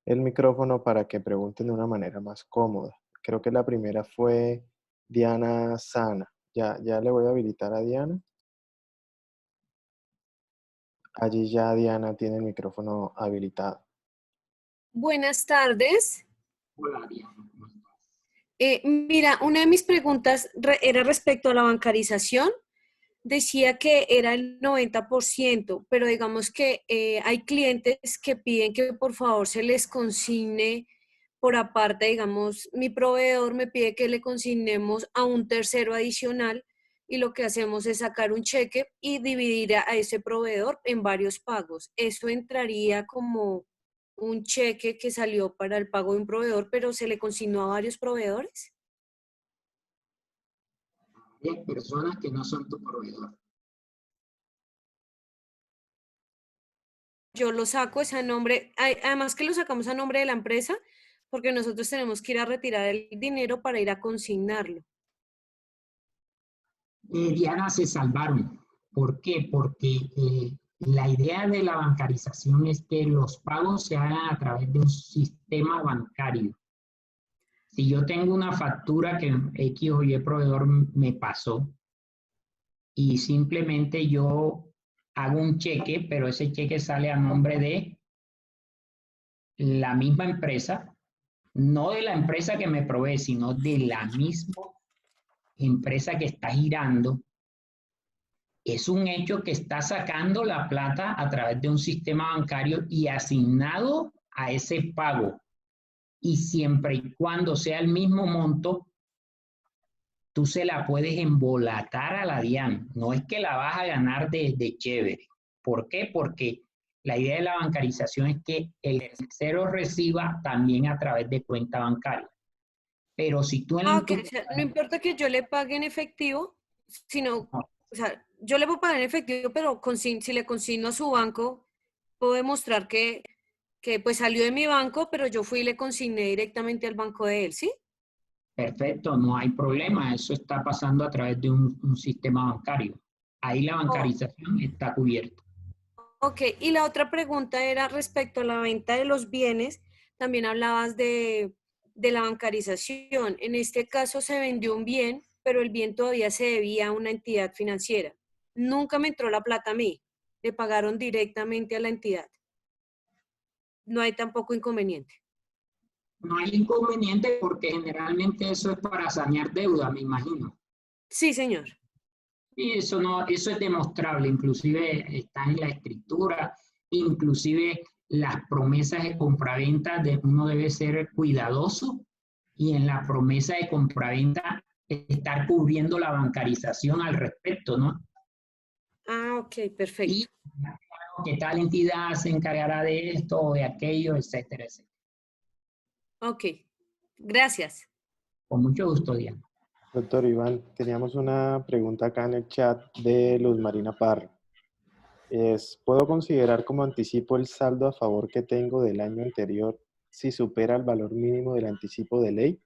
el micrófono para que pregunten de una manera más cómoda. Creo que la primera fue Diana Sana. Ya le voy a habilitar a Diana. Allí ya Diana tiene el micrófono habilitado. Buenas tardes. Hola, Diana. Mira, una de mis preguntas era respecto a la bancarización. Decía que era el 90%, pero digamos que hay clientes que piden que por favor se les consigne por aparte, digamos, mi proveedor me pide que le consignemos a un tercero adicional y lo que hacemos es sacar un cheque y dividir a ese proveedor en varios pagos. Eso entraría como un cheque que salió para el pago de un proveedor, pero se le consignó a varios proveedores. Hay personas que no son tu proveedor. Yo lo saco ese nombre, además que lo sacamos a nombre de la empresa, porque nosotros tenemos que ir a retirar el dinero para ir a consignarlo. Diana, se salvaron. ¿Por qué? Porque la idea de la bancarización es que los pagos se hagan a través de un sistema bancario. Si yo tengo una factura que X o Y proveedor me pasó y simplemente yo hago un cheque, pero ese cheque sale a nombre de la misma empresa, no de la empresa que me provee, sino de la misma empresa que está girando, es un hecho que está sacando la plata a través de un sistema bancario y asignado a ese pago. y siempre y cuando sea el mismo monto, tú se la puedes embolatar a la DIAN. No es que la vas a ganar de chévere. ¿Por qué? Porque la idea de la bancarización es que el tercero reciba también a través de cuenta bancaria. Pero si tú Ah, en ok, tu... o sea, no importa que yo le pague en efectivo, sino, o sea, yo le puedo pagar en efectivo, pero si le consigno a su banco, puedo demostrar que pues salió de mi banco, pero yo fui y le consigné directamente al banco de él, ¿sí? Perfecto, no hay problema. Eso está pasando a través de un sistema bancario. Ahí la Oh, bancarización está cubierta. ok, y la otra pregunta era respecto a la venta de los bienes, también hablabas de la bancarización. En este caso se vendió un bien, pero el bien todavía se debía a una entidad financiera. Nunca me entró la plata a mí, le pagaron directamente a la entidad. No hay tampoco inconveniente. No hay inconveniente porque generalmente eso es para sanear deuda, me imagino. Sí, señor. Y eso no, eso es demostrable, inclusive está en la escritura, inclusive las promesas de compraventa uno debe ser cuidadoso y en la promesa de compraventa estar cubriendo la bancarización al respecto, ¿no? Ah, ok, Y perfecto. que tal entidad se encargará de esto o de aquello, etcétera, etcétera. Ok, gracias. Con mucho gusto, Diana. Doctor Iván, teníamos una pregunta acá en el chat de Luz Marina Parra. ¿Puedo considerar como anticipo el saldo a favor que tengo del año anterior si supera el valor mínimo del anticipo de ley?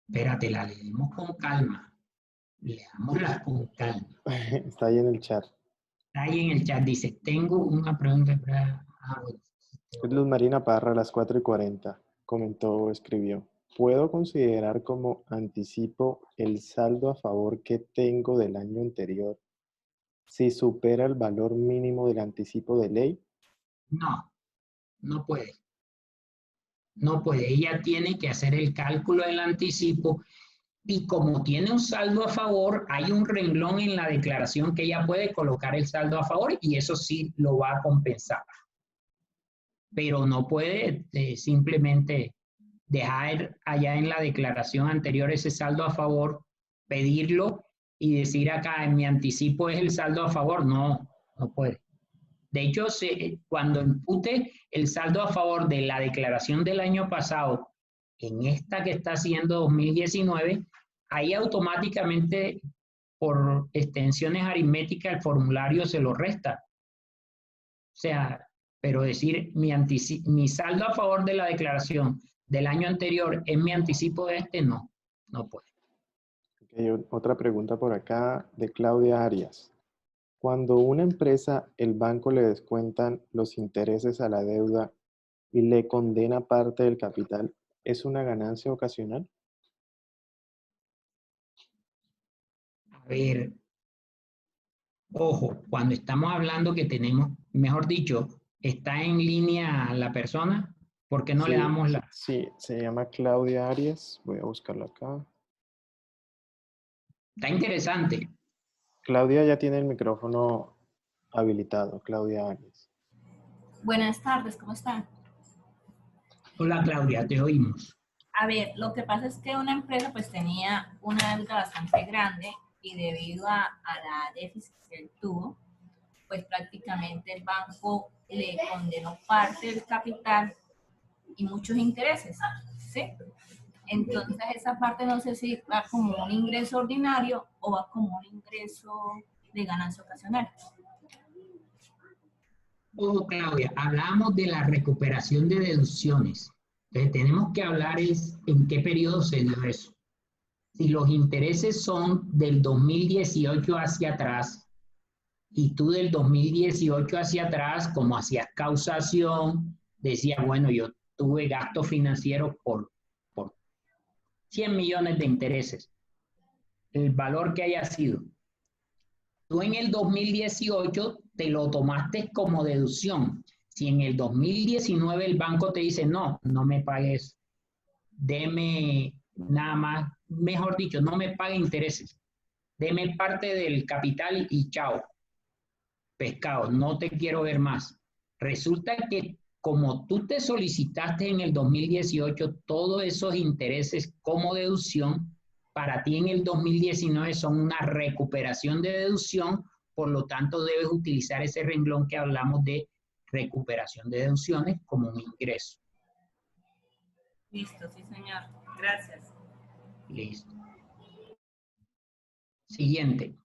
Espérate, la leemos con calma. Leámosla con calma. Está ahí en el chat. Ahí en el chat dice, tengo una pregunta para... bueno. Es Luz Marina Parra a las 4:40. Comentó o escribió. ¿Puedo considerar como anticipo el saldo a favor que tengo del año anterior si supera el valor mínimo del anticipo de ley? No, no puede. No puede. Ella tiene que hacer el cálculo del anticipo y como tiene un saldo a favor, hay un renglón en la declaración que ella puede colocar el saldo a favor y eso sí lo va a compensar. Pero no puede simplemente dejar allá en la declaración anterior ese saldo a favor, pedirlo y decir acá en mi anticipo es el saldo a favor. No, no puede. De hecho, cuando impute el saldo a favor de la declaración del año pasado en esta que está haciendo 2019, ahí automáticamente por extensiones aritméticas el formulario se lo resta. O sea, pero decir mi saldo a favor de la declaración del año anterior es mi anticipo de este, no, no puede. Okay, otra pregunta por acá de Claudia Arias. Cuando una empresa, el banco le descuentan los intereses a la deuda y le condena parte del capital, ¿es una ganancia ocasional? A ver, ojo, cuando estamos hablando que tenemos, mejor dicho, está en línea la persona, ¿por qué no le Sí, damos la... sí, se llama Claudia Arias. Voy a buscarlo acá. Está interesante. Claudia ya tiene el micrófono habilitado, Claudia Arias. Buenas tardes, ¿cómo están? Hola Claudia, te oímos. A ver, lo que pasa es que una empresa pues tenía una deuda bastante grande y debido a la déficit que él tuvo, pues prácticamente el banco le condenó parte del capital y muchos intereses, ¿sí? Entonces esa parte no sé si va como un ingreso ordinario o va como un ingreso de ganancia ocasional. Ojo Claudia, hablamos de la recuperación de deducciones. Entonces tenemos que hablar es en qué periodo se dio eso. Si los intereses son del 2018 hacia atrás y tú del 2018 hacia atrás, como hacías causación, decías, bueno, yo tuve gastos financieros por 100 millones de intereses, el valor que haya sido. Tú en el 2018 te lo tomaste como deducción. Si en el 2019 el banco te dice, no, no me pagues, deme nada más, mejor dicho, no me pague intereses, deme parte del capital y chao, pescado, no te quiero ver más. Resulta que como tú te solicitaste en el 2018 todos esos intereses como deducción, para ti en el 2019 son una recuperación de deducción, por lo tanto debes utilizar ese renglón que hablamos de recuperación de deducciones como un ingreso. Listo, sí señor. Gracias. Listo. Siguiente.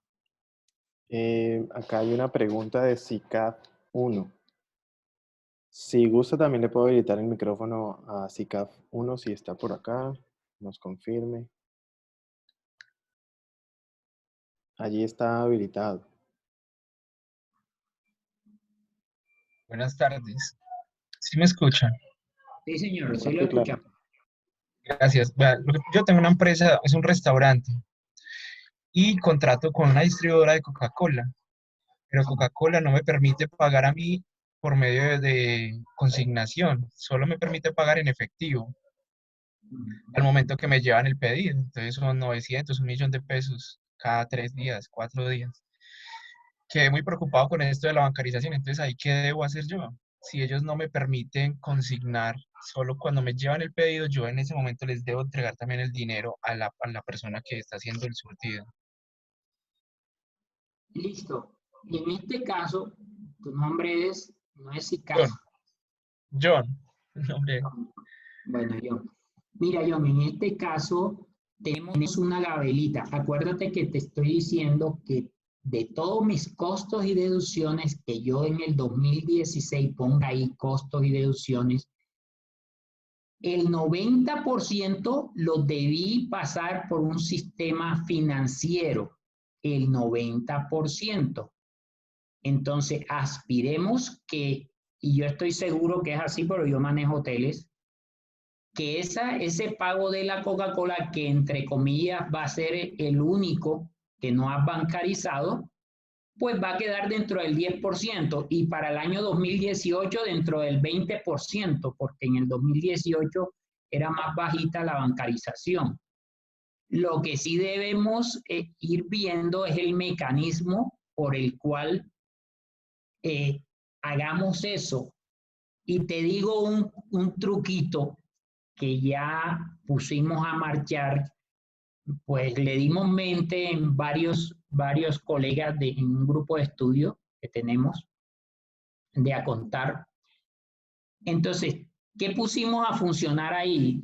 Acá hay una pregunta de SICAF 1. Si gusta, también le puedo habilitar el micrófono a SICAF 1 si está por acá. Nos confirme. Allí está habilitado. Buenas tardes. ¿Sí me escuchan? Sí, señor, sí lo Fuerte y claro. escuchamos. Gracias. Vea, yo tengo una empresa, es un restaurante, y contrato con una distribuidora de Coca-Cola, pero Coca-Cola no me permite pagar a mí por medio de consignación, solo me permite pagar en efectivo al momento que me llevan el pedido. Entonces son 900, 1.000.000 de pesos cada 3 días, 4 días. Quedé muy preocupado con esto de la bancarización, entonces ahí ¿qué debo hacer yo? Si ellos no me permiten consignar, solo cuando me llevan el pedido, yo en ese momento les debo entregar también el dinero a la persona que está haciendo el surtido. Listo. Y en este caso, tu nombre es, no es SICAF. John, nombre. Bueno, John. Mira, John, en este caso tenemos una gabelita. Acuérdate que te estoy diciendo que de todos mis costos y deducciones, que yo en el 2016 ponga ahí costos y deducciones, el 90% lo debí pasar por un sistema financiero, el 90%. Entonces, aspiremos que, y yo estoy seguro que es así, pero yo manejo hoteles, que ese pago de la Coca-Cola, que entre comillas va a ser el único que no has bancarizado, pues va a quedar dentro del 10% y para el año 2018 dentro del 20%, porque en el 2018 era más bajita la bancarización. Lo que sí debemos ir viendo es el mecanismo por el cual hagamos eso. Y te digo un truquito que ya pusimos a marchar, pues le dimos mente en varios colegas en un grupo de estudio que tenemos de Acontar. Entonces, ¿qué pusimos a funcionar ahí?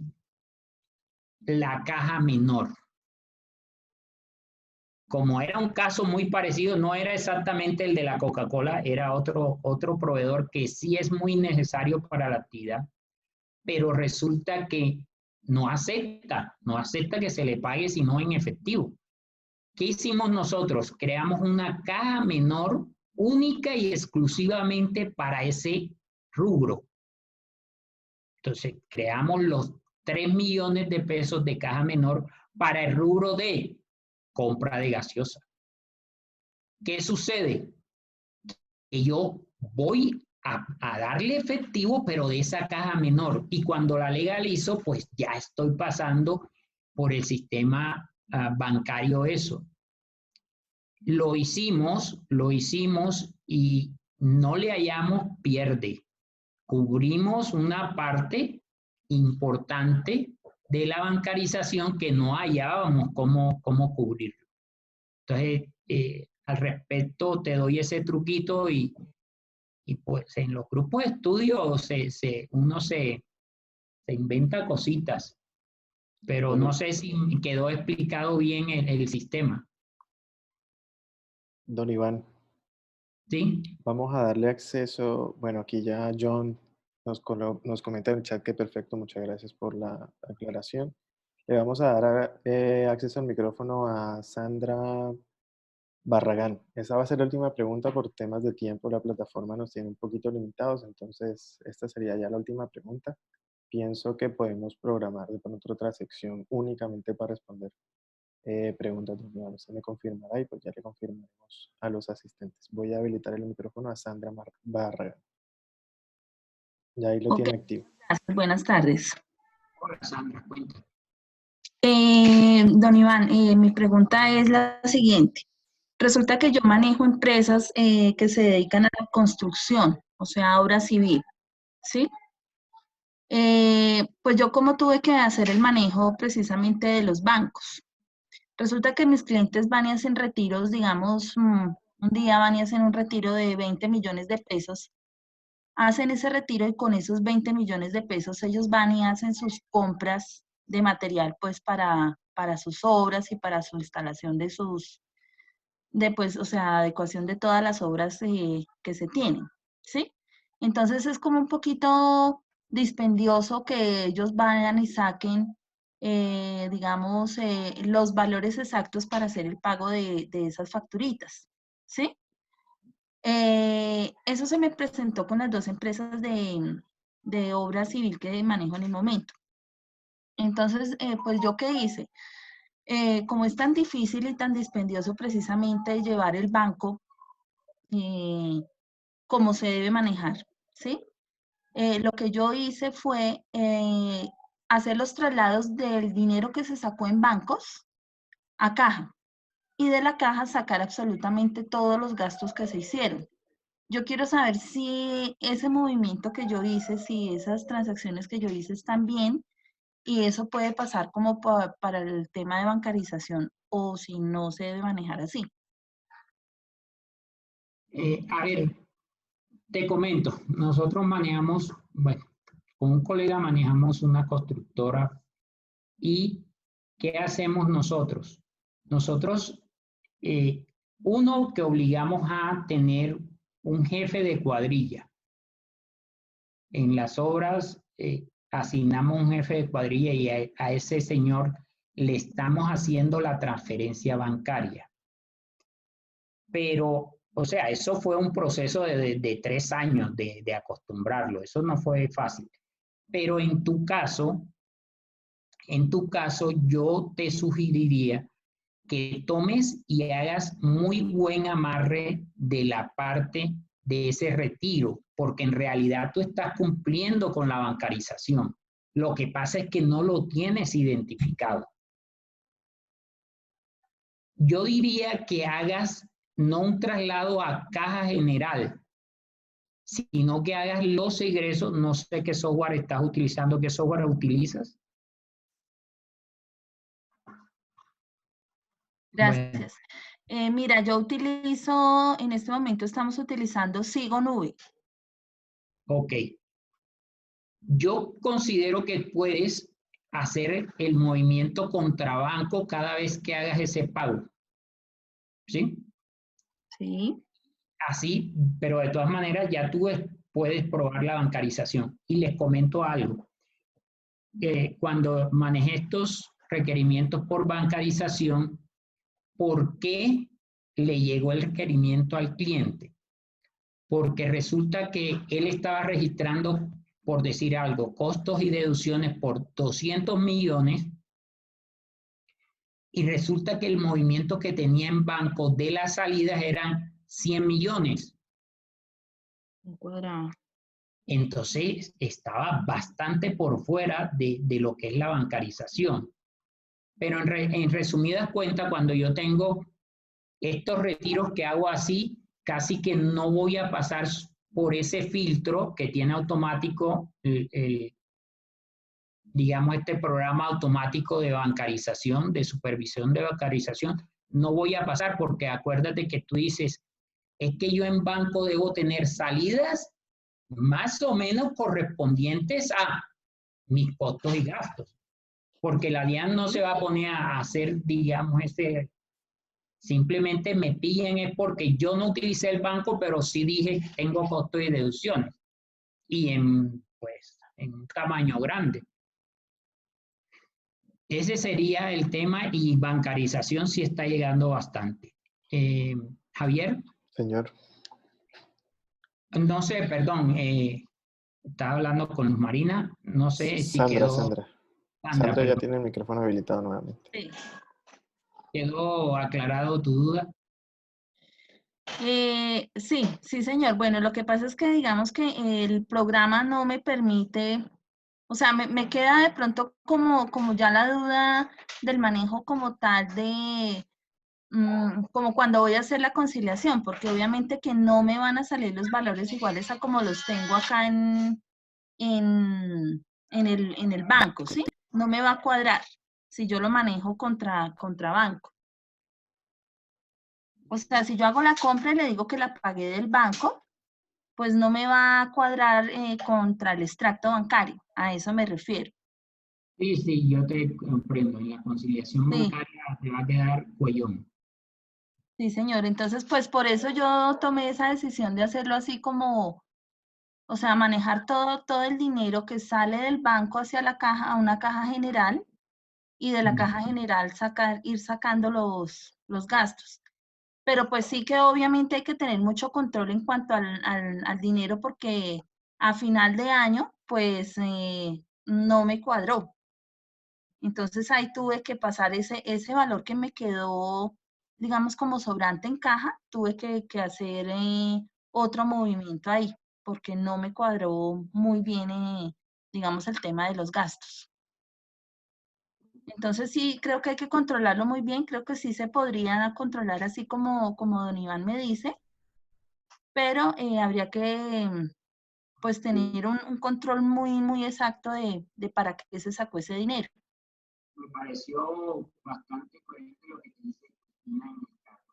La caja menor. Como era un caso muy parecido, no era exactamente el de la Coca-Cola, era otro proveedor que sí es muy necesario para la actividad, pero resulta que no acepta que se le pague sino en efectivo. ¿Qué hicimos nosotros? Creamos una caja menor única y exclusivamente para ese rubro. Entonces, creamos los 3 millones de pesos de caja menor para el rubro de compra de gaseosa. ¿Qué sucede? Que yo voy a darle efectivo, pero de esa caja menor. Y cuando la legalizo, pues ya estoy pasando por el sistema bancario eso. Lo hicimos y no le hallamos pierde. Cubrimos una parte importante de la bancarización que no hallábamos cómo cubrirlo. Entonces, al respecto, te doy ese truquito y pues en los grupos de estudio uno se inventa cositas, pero no sé si quedó explicado bien el sistema. Don Iván, ¿Sí? vamos a darle acceso. Bueno, aquí ya John nos comenta en el chat que perfecto, muchas gracias por la aclaración. Le vamos a dar acceso al micrófono a Sandra Barragán. Esa va a ser la última pregunta por temas de tiempo. La plataforma nos tiene un poquito limitados, entonces esta sería ya la última pregunta. Pienso que podemos programar de pronto otra sección únicamente para responder preguntas. Usted me confirmará y pues ya le confirmaremos a los asistentes. Voy a habilitar el micrófono a Sandra Barragán. Ya ahí lo tiene activo. Gracias, buenas tardes. Hola Sandra, cuenta. Don Iván, mi pregunta es la siguiente. Resulta que yo manejo empresas que se dedican a la construcción, o sea, obra civil. ¿sí? Pues yo como tuve que hacer el manejo precisamente de los bancos. Resulta que mis clientes van y hacen retiros, digamos, un día van y hacen un retiro de 20 millones de pesos, hacen ese retiro y con esos 20 millones de pesos ellos van y hacen sus compras de material pues para sus obras y para su instalación de sus, pues, o sea, adecuación de todas las obras que se tienen, ¿sí? Entonces es como un poquito dispendioso que ellos vayan y saquen, digamos, los valores exactos para hacer el pago de esas facturitas, ¿sí? Eso se me presentó con las dos empresas de obra civil que manejo en el momento. Entonces, pues yo qué hice. Como es tan difícil y tan dispendioso precisamente llevar el banco como se debe manejar, ¿sí? Lo que yo hice fue hacer los traslados del dinero que se sacó en bancos a caja y de la caja sacar absolutamente todos los gastos que se hicieron. Yo quiero saber si ese movimiento que yo hice, si esas transacciones que yo hice están bien y eso puede pasar como para el tema de bancarización o si no se debe manejar así. A ver, te comento, nosotros manejamos, bueno, con un colega manejamos una constructora y ¿qué hacemos nosotros? Nosotros, uno, que obligamos a tener un jefe de cuadrilla. En las obras asignamos un jefe de cuadrilla y a ese señor le estamos haciendo la transferencia bancaria. Pero, o sea, eso fue un proceso de 3 años de acostumbrarlo. Eso no fue fácil. Pero en tu caso, yo te sugeriría que tomes y hagas muy buen amarre de la parte de ese retiro, porque en realidad tú estás cumpliendo con la bancarización. Lo que pasa es que no lo tienes identificado. Yo diría que hagas no un traslado a caja general, sino que hagas los egresos. No sé qué software estás utilizando, qué software utilizas. Gracias. Bueno. Mira, yo utilizo, en este momento estamos utilizando Sigo Nube. Ok. Yo considero que puedes hacer el movimiento contrabanco cada vez que hagas ese pago. ¿Sí? Sí. Así, pero de todas maneras ya tú puedes probar la bancarización. Y les comento algo. Cuando manejé estos requerimientos por bancarización, ¿por qué le llegó el requerimiento al cliente? Porque resulta que él estaba registrando, por decir algo, costos y deducciones por 200 millones y resulta que el movimiento que tenía en banco de las salidas eran 100 millones. Entonces estaba bastante por fuera de lo que es la bancarización. Pero en resumidas cuentas, cuando yo tengo estos retiros que hago así, casi que no voy a pasar por ese filtro que tiene automático digamos, este programa automático de bancarización, de supervisión de bancarización. No voy a pasar porque acuérdate que tú dices, es que yo en banco debo tener salidas más o menos correspondientes a mis costos y gastos, porque la DIAN no se va a poner a hacer, digamos, simplemente me pillen es porque yo no utilicé el banco, pero sí dije tengo costos y deducciones, y pues, en un tamaño grande. Ese sería el tema y bancarización sí está llegando bastante. Javier. Señor. No sé, perdón, estaba hablando con Luz Marina, no sé si quedó... Sandra ya tiene el micrófono habilitado nuevamente. Sí. ¿Quedó aclarado tu duda? Sí, señor. Bueno, lo que pasa es que digamos que el programa no me permite, o sea, me queda de pronto como ya la duda del manejo como tal de, como cuando voy a hacer la conciliación, porque obviamente que no me van a salir los valores iguales a como los tengo acá en el banco, ¿sí? No me va a cuadrar si yo lo manejo contra banco. O sea, si yo hago la compra y le digo que la pagué del banco, pues no me va a cuadrar contra el extracto bancario. A eso me refiero. Sí, sí, yo te comprendo. En la conciliación Sí, bancaria te va a quedar cuellón. sí, señor. Entonces, pues por eso yo tomé esa decisión de hacerlo así como, o sea, manejar todo el dinero que sale del banco hacia la caja, a una caja general, y de la caja general ir sacando los gastos. Pero pues sí que obviamente hay que tener mucho control en cuanto al dinero porque a final de año pues no me cuadró. Entonces ahí tuve que pasar ese valor que me quedó, digamos, como sobrante en caja, tuve que hacer otro movimiento ahí porque no me cuadró muy bien, digamos, el tema de los gastos. Entonces sí, creo que hay que controlarlo muy bien, creo que sí se podría controlar así como don Iván me dice, pero habría que pues tener un control muy exacto de para qué se sacó ese dinero. Me pareció bastante coherente lo que te dice Cristina en el caso.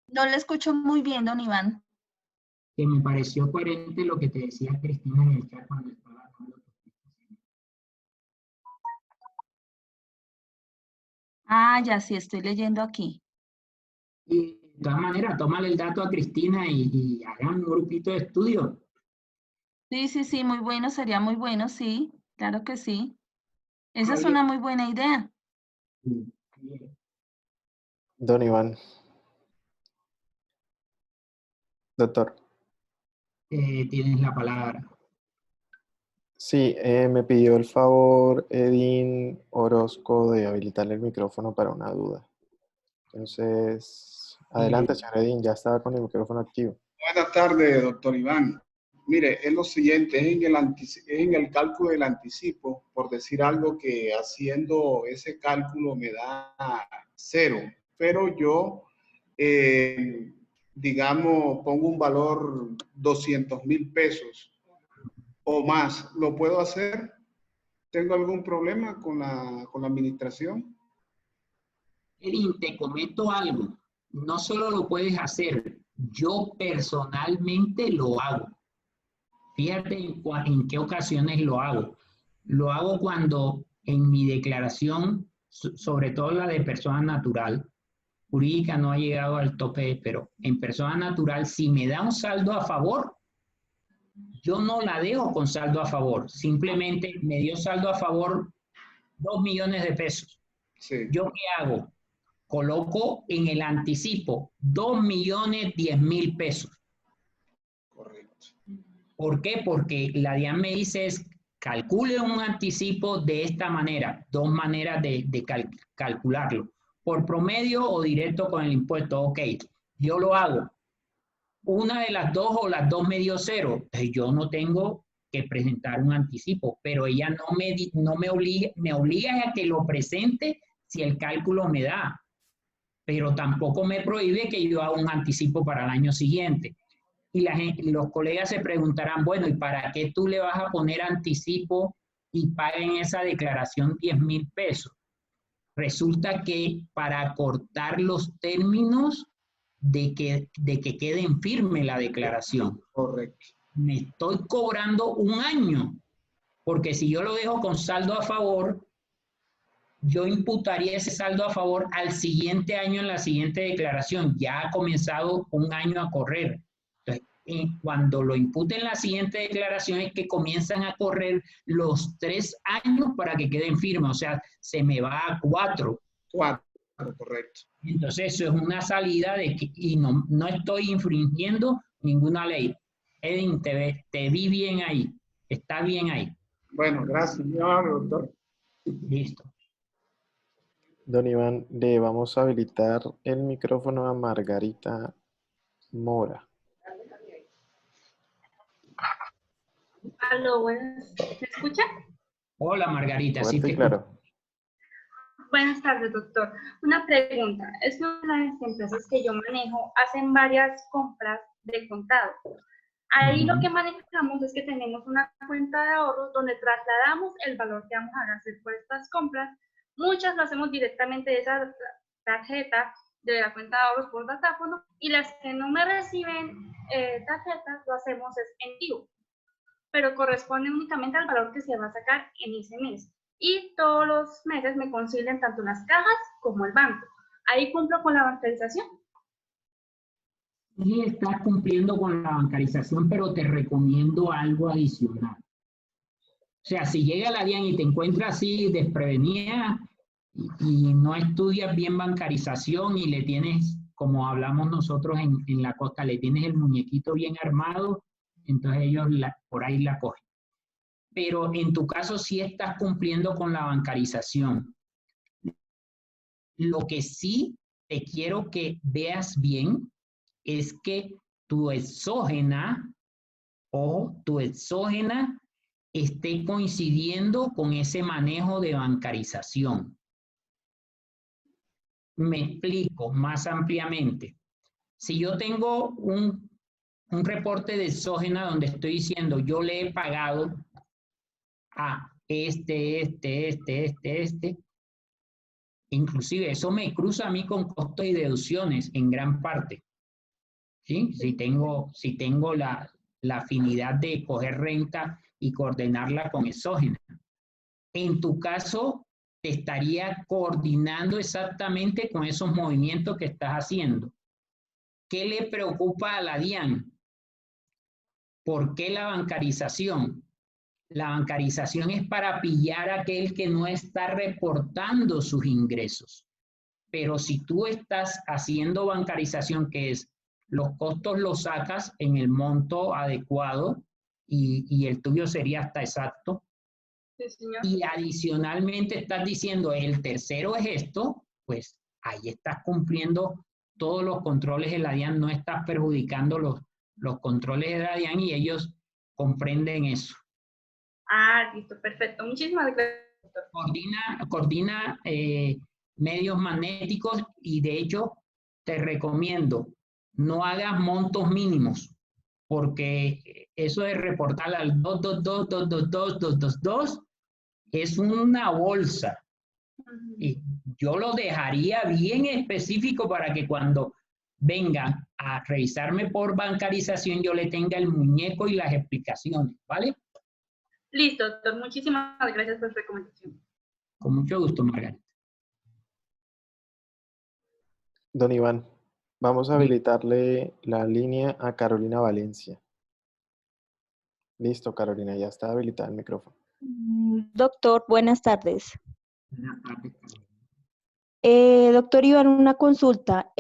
No le escucho muy bien, don Iván. Que me pareció coherente lo que te decía Cristina en el chat cuando estaba hablando. Ah, ya sí, estoy leyendo aquí. Y de todas maneras, tómale el dato a Cristina y hagan un grupito de estudio. Sí, muy bueno, sería muy bueno, sí, claro que sí. Esa es Javier, una muy buena idea. Don Iván, doctor. Tienes la palabra. Sí, me pidió el favor Edin Orozco de habilitarle el micrófono para una duda. Entonces, adelante, señor Edin, ya estaba con el micrófono activo. Buenas tardes, doctor Iván. Mire, es lo siguiente, es en el cálculo del anticipo, por decir algo que haciendo ese cálculo me da 0, pero yo, digamos, pongo un valor 200,000 pesos o más. ¿Lo puedo hacer? ¿Tengo algún problema con la administración? Erin, te comento algo. No solo lo puedes hacer, yo personalmente lo hago. Fíjate en qué ocasiones lo hago. Lo hago cuando en mi declaración, sobre todo la de persona natural, jurídica no ha llegado al tope, pero en persona natural, si me da un saldo a favor, yo no la dejo con saldo a favor. Simplemente me dio saldo a favor 2 millones de pesos. Sí. ¿Yo qué hago? Coloco en el anticipo 2.010.000 pesos. Correcto. ¿Por qué? Porque la DIAN me dice es calcule un anticipo de esta manera, dos maneras de calcularlo, por promedio o directo con el impuesto. Ok, yo lo hago. Una de las dos o las dos me dio 0, entonces yo no tengo que presentar un anticipo, pero ella no me obliga a que lo presente si el cálculo me da, pero tampoco me prohíbe que yo haga un anticipo para el año siguiente. Y los colegas se preguntarán, bueno, ¿y para qué tú le vas a poner anticipo y paguen esa declaración 10.000 pesos? Resulta que para cortar los términos de que quede en firme la declaración, Correcto. me estoy cobrando un año, porque si yo lo dejo con saldo a favor, yo imputaría ese saldo a favor al siguiente año en la siguiente declaración. Ya ha comenzado un año a correr. Entonces, cuando lo impute en la siguiente declaración es que comienzan a correr los 3 años para que queden firmes. O sea, se me va a 4. 4, correcto. Entonces, eso es una salida y no estoy infringiendo ninguna ley. Edwin, te vi bien ahí. Está bien ahí. Bueno, gracias, muy amable, doctor. Listo. Don Iván, le vamos a habilitar el micrófono a Margarita Mora. Aló, buenas. ¿Me escucha? Hola, Margarita. Sí Fuerte te y claro. Buenas tardes, doctor. Una pregunta. Es una de las empresas que yo manejo, hacen varias compras de contado. Ahí lo Ujú. que manejamos es que tenemos una cuenta de ahorros donde trasladamos el valor que vamos a hacer por estas compras. Muchas lo hacemos directamente de esa tarjeta de la cuenta de ahorros por datáfono, y las que no me reciben tarjetas lo hacemos es en vivo, pero corresponde únicamente al valor que se va a sacar en ese mes. Y todos los meses me concilian tanto las cajas como el banco. Ahí cumplo con la bancarización. Sí estás cumpliendo con la bancarización, pero te recomiendo algo adicional. O sea, si llega la DIAN y te encuentra así desprevenida y no estudias bien bancarización y le tienes, como hablamos nosotros en la costa, le tienes el muñequito bien armado, entonces ellos por ahí la cogen. Pero en tu caso sí estás cumpliendo con la bancarización. Lo que sí te quiero que veas bien es que tu exógena esté coincidiendo con ese manejo de bancarización. Me explico más ampliamente. Si yo tengo un reporte de exógena donde estoy diciendo yo le he pagado a inclusive eso me cruza a mí con costos y deducciones en gran parte. ¿Sí? Si tengo la afinidad de coger renta y coordinarla con exógena. En tu caso, te estaría coordinando exactamente con esos movimientos que estás haciendo. ¿Qué le preocupa a la DIAN? ¿Por qué la bancarización? La bancarización es para pillar a aquel que no está reportando sus ingresos. Pero si tú estás haciendo bancarización, que es los costos los sacas en el monto adecuado y el tuyo sería hasta exacto. Sí, señor. Y adicionalmente estás diciendo el tercero es esto, pues ahí estás cumpliendo todos los controles de la DIAN, no estás perjudicando los controles de la DIAN y ellos comprenden eso. Ah, listo, perfecto. Muchísimas gracias, doctor. Coordina medios magnéticos y de hecho te recomiendo no hagas montos mínimos porque eso de reportar al 222 es una bolsa y yo lo dejaría bien específico para que cuando vengan a revisarme por bancarización yo le tenga el muñeco y las explicaciones, ¿vale? Listo, doctor. Muchísimas gracias por su recomendación. Con mucho gusto, Margarita. Don Iván, vamos a Bien. habilitarle la línea a Carolina Valencia. Listo, Carolina, ya está habilitada el micrófono. Doctor, buenas tardes. Buenas tardes, Carolina. Doctor Iván, una consulta.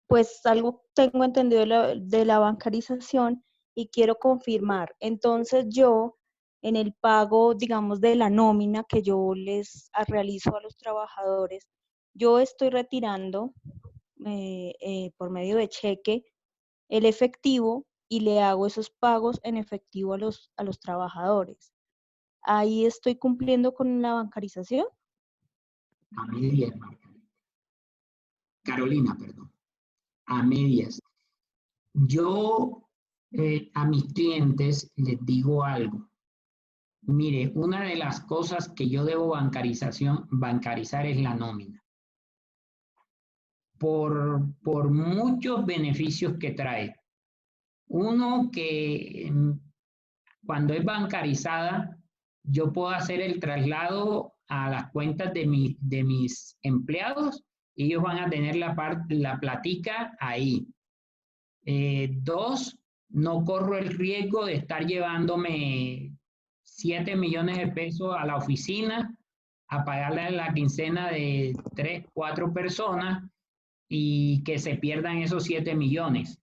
Pues algo tengo entendido de la bancarización y quiero confirmar. Entonces yo, en el pago, digamos, de la nómina que yo les realizo a los trabajadores, yo estoy retirando por medio de cheque el efectivo y le hago esos pagos en efectivo a los trabajadores. ¿Ahí estoy cumpliendo con la bancarización? A medias, Margarita. Carolina, perdón. A medias. Yo a mis clientes les digo algo. Mire, una de las cosas que yo debo bancarizar es la nómina. Por muchos beneficios que trae. Uno que cuando es bancarizada, yo puedo hacer el traslado a las cuentas de mis empleados y ellos van a tener la platica ahí. Dos, no corro el riesgo de estar llevándome 7 millones de pesos a la oficina a pagarle la quincena de 3, 4 personas y que se pierdan esos 7 millones.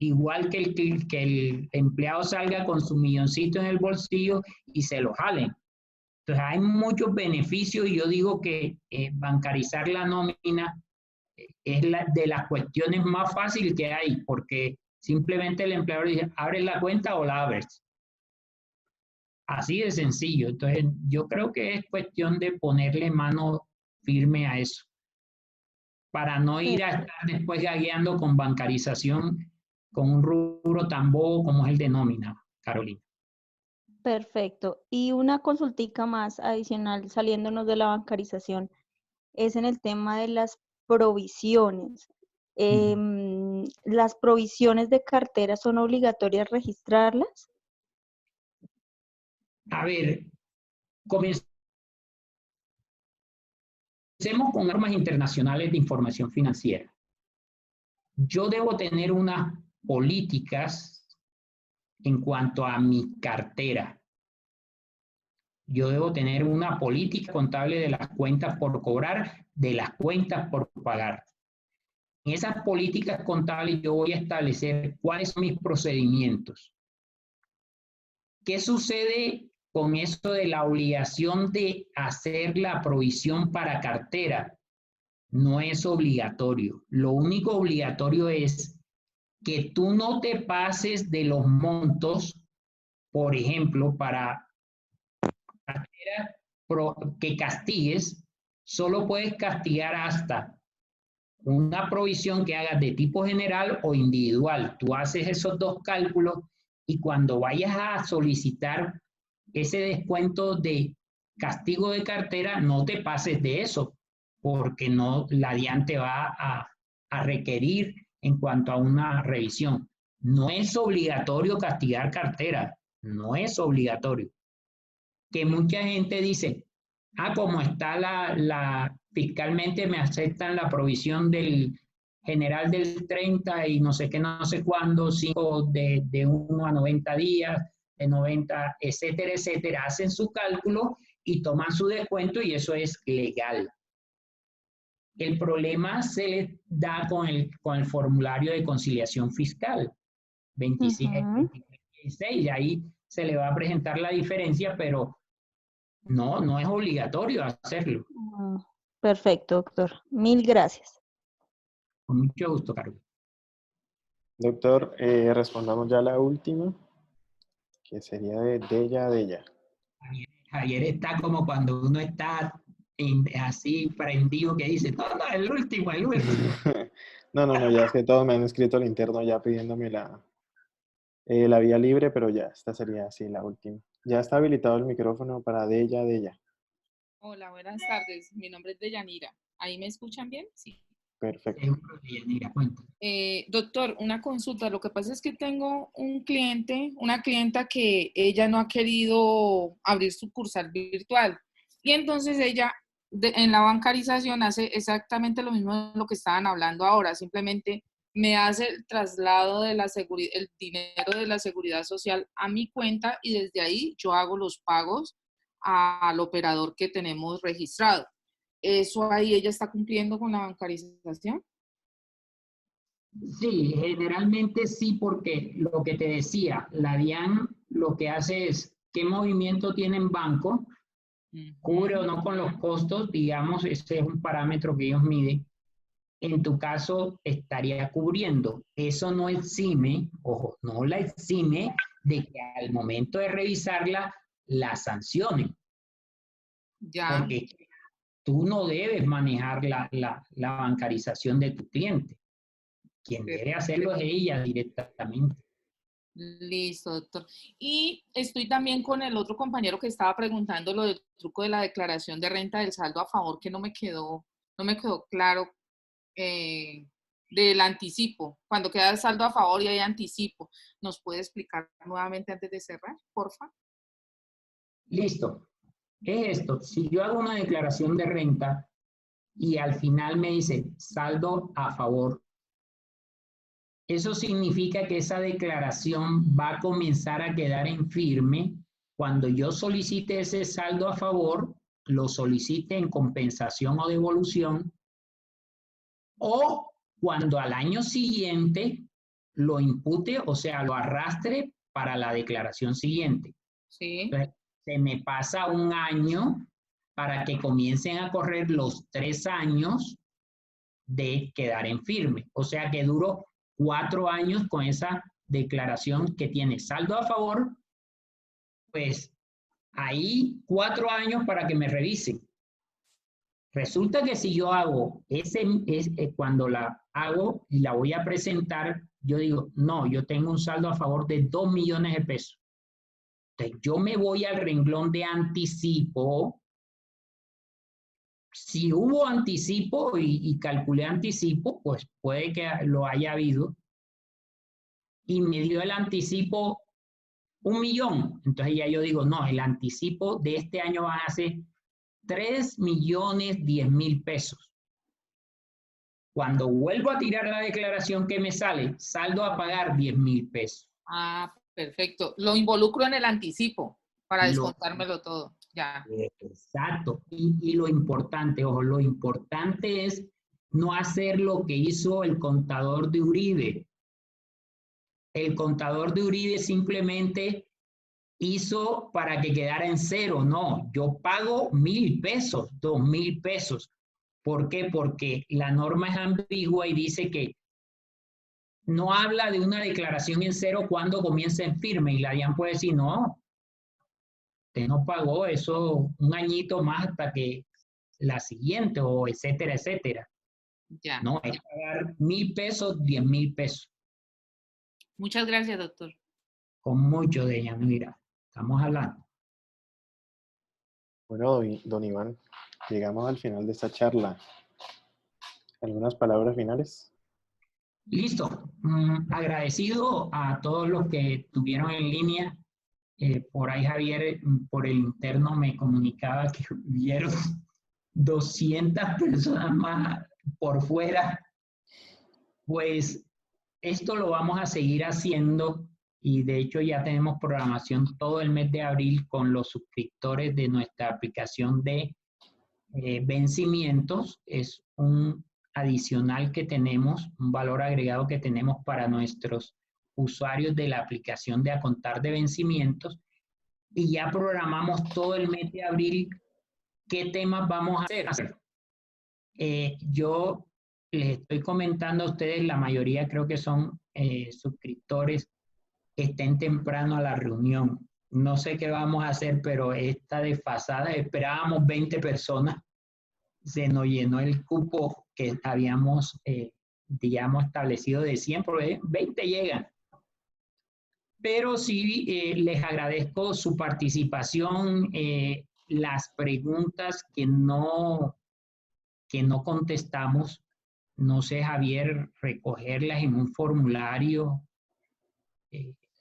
Igual que el empleado salga con su milloncito en el bolsillo y se lo jalen. Entonces hay muchos beneficios y yo digo que bancarizar la nómina es de las cuestiones más fáciles que hay, porque simplemente el empleador dice, ¿abres la cuenta o la abres? Así de sencillo. Entonces yo creo que es cuestión de ponerle mano firme a eso, para no ir a estar después gagueando con bancarización con un rubro tan bobo como es el de nómina, Carolina. Perfecto. Y una consultica más adicional, saliéndonos de la bancarización, es en el tema de las provisiones. ¿Las provisiones de cartera son obligatorias registrarlas? A ver, comencemos con normas internacionales de información financiera. Yo debo tener unas políticas en cuanto a mi cartera. Yo debo tener una política contable de las cuentas por cobrar, de las cuentas por pagar. En esas políticas contables yo voy a establecer cuáles son mis procedimientos. ¿Qué sucede con eso de la obligación de hacer la provisión para cartera? No es obligatorio. Lo único obligatorio es que tú no te pases de los montos, por ejemplo, para cartera que castigues, solo puedes castigar hasta una provisión que hagas de tipo general o individual. Tú haces esos dos cálculos y cuando vayas a solicitar ese descuento de castigo de cartera, no te pases de eso, porque no, la DIAN te va a requerir en cuanto a una revisión. No es obligatorio castigar cartera, no es obligatorio. Que mucha gente dice, como está fiscalmente me aceptan la provisión del general del 30 y no sé qué, no sé cuándo, 5 de 1 a 90 días, de 90, etcétera, etcétera, hacen su cálculo y toman su descuento y eso es legal. El problema se le da con el formulario de conciliación fiscal, 26, 26, y ahí se le va a presentar la diferencia, pero no es obligatorio hacerlo. Perfecto, doctor. Mil gracias. Con mucho gusto, Carlos. Doctor, respondamos ya la última, que sería de Della. Javier está como cuando uno está así prendido que dice, no, el último. No, ya es que todos me han escrito al interno ya pidiéndome la vía libre, pero ya, esta sería así la última. Ya está habilitado el micrófono para Della. Hola, buenas tardes. Mi nombre es Deyanira. ¿Ahí me escuchan bien? Sí. Perfecto. Doctor, una consulta. Lo que pasa es que tengo una clienta que ella no ha querido abrir sucursal virtual. Y entonces ella en la bancarización hace exactamente lo mismo de lo que estaban hablando ahora. Simplemente me hace el traslado de el dinero de la seguridad social a mi cuenta y desde ahí yo hago los pagos al operador que tenemos registrado. ¿Eso ahí ella está cumpliendo con la bancarización? Sí, generalmente sí, porque lo que te decía, la DIAN lo que hace es qué movimiento tiene en banco, cubre o no con los costos, digamos, ese es un parámetro que ellos miden. En tu caso estaría cubriendo. Eso no exime, ojo, no la exime de que al momento de revisarla la sancionen. Ya. Porque tú no debes manejar la bancarización de tu cliente. Quien debe hacerlo es ella directamente. Listo, doctor. Y estoy también con el otro compañero que estaba preguntando lo del truco de la declaración de renta del saldo a favor, que no me quedó claro del anticipo. Cuando queda el saldo a favor y hay anticipo, ¿nos puede explicar nuevamente antes de cerrar, porfa? Listo. Es esto. Si yo hago una declaración de renta y al final me dice saldo a favor, eso significa que esa declaración va a comenzar a quedar en firme cuando yo solicite ese saldo a favor, lo solicite en compensación o devolución, o cuando al año siguiente lo impute, o sea, lo arrastre para la declaración siguiente. Sí. Entonces, se me pasa un año para que comiencen a correr los 3 años de quedar en firme. O sea que duró 4 años con esa declaración que tiene saldo a favor, pues ahí 4 años para que me revisen. Resulta que si yo hago cuando la hago y la voy a presentar, yo digo, no, yo tengo un saldo a favor de 2 millones de pesos. Entonces, yo me voy al renglón de anticipo. Si hubo anticipo y calculé anticipo, pues puede que lo haya habido. Y me dio el anticipo 1 millón. Entonces ya yo digo, no, el anticipo de este año van a ser 3.010.000 pesos. Cuando vuelvo a tirar la declaración que me sale, saldo a pagar 10.000 pesos. Ah, perfecto. Lo involucro en el anticipo para Lo- descontármelo todo. Ya. Exacto. Y lo importante, ojo, lo importante es no hacer lo que hizo el contador de Uribe. El contador de Uribe simplemente hizo para que quedara en cero. No, yo pago 1.000 pesos, 2.000 pesos. ¿Por qué? Porque la norma es ambigua y dice que no habla de una declaración en cero cuando comienza en firme. Y la DIAN puede decir, no, usted no pagó eso un añito más hasta que la siguiente, o etcétera, etcétera. Ya. No, es pagar 1.000 pesos, 10.000 pesos. Muchas gracias, doctor. Con mucho de ella, mira, estamos hablando. Bueno, don Iván, llegamos al final de esta charla. ¿Algunas palabras finales? Listo. Agradecido a todos los que estuvieron en línea. Por ahí Javier, por el interno, me comunicaba que hubieron 200 personas más por fuera. Pues esto lo vamos a seguir haciendo y de hecho ya tenemos programación todo el mes de abril con los suscriptores de nuestra aplicación de vencimientos. Es un adicional que tenemos, un valor agregado que tenemos para nuestros usuarios de la aplicación de A Contar de Vencimientos, y ya programamos todo el mes de abril qué temas vamos a hacer. Yo les estoy comentando a ustedes, la mayoría creo que son suscriptores, que estén temprano a la reunión. No sé qué vamos a hacer, pero esta desfasada, esperábamos 20 personas, se nos llenó el cupo que habíamos, digamos, establecido de 100, porque 20 llegan. Pero sí les agradezco su participación, las preguntas que no contestamos. No sé, Javier, recogerlas en un formulario,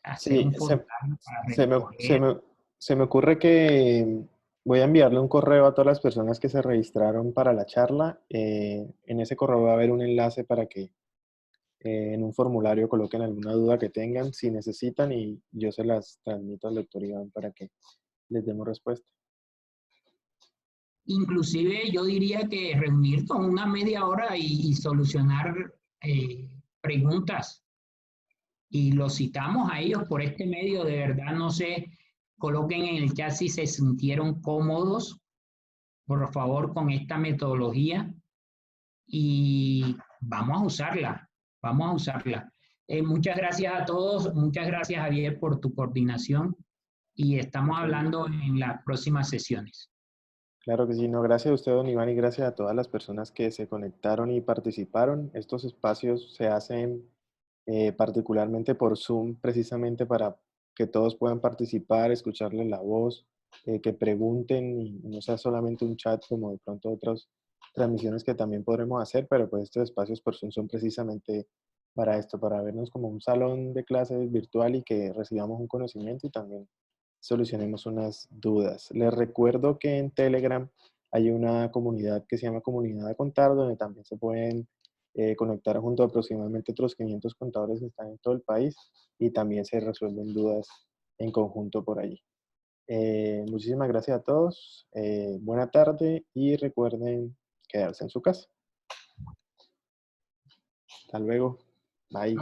hacer Sí, un formulario para se recoger. me ocurre que voy a enviarle un correo a todas las personas que se registraron para la charla. En ese correo va a haber un enlace para que en un formulario coloquen alguna duda que tengan, si necesitan, y yo se las transmito al doctor Iván para que les demos respuesta. Inclusive yo diría que reunir con una media hora y solucionar preguntas. Y los citamos a ellos por este medio. De verdad, no sé, coloquen en el chat si se sintieron cómodos, por favor, con esta metodología, y vamos a usarla, vamos a usarla. Muchas gracias a todos, muchas gracias, Javier, por tu coordinación, y estamos hablando en las próximas sesiones. Claro que sí, no, gracias a usted, don Iván, y gracias a todas las personas que se conectaron y participaron. Estos espacios se hacen particularmente por Zoom, precisamente para que todos puedan participar, escucharles la voz, que pregunten y no sea solamente un chat como de pronto otras transmisiones que también podremos hacer, pero pues estos espacios por Zoom son precisamente para esto, para vernos como un salón de clases virtual y que recibamos un conocimiento y también solucionemos unas dudas. Les recuerdo que en Telegram hay una comunidad que se llama Comunidad a Contar, donde también se pueden conectar junto a aproximadamente otros 500 contadores que están en todo el país y también se resuelven dudas en conjunto por allí. Muchísimas gracias a todos, buena tarde y recuerden quedarse en su casa. Hasta luego, bye.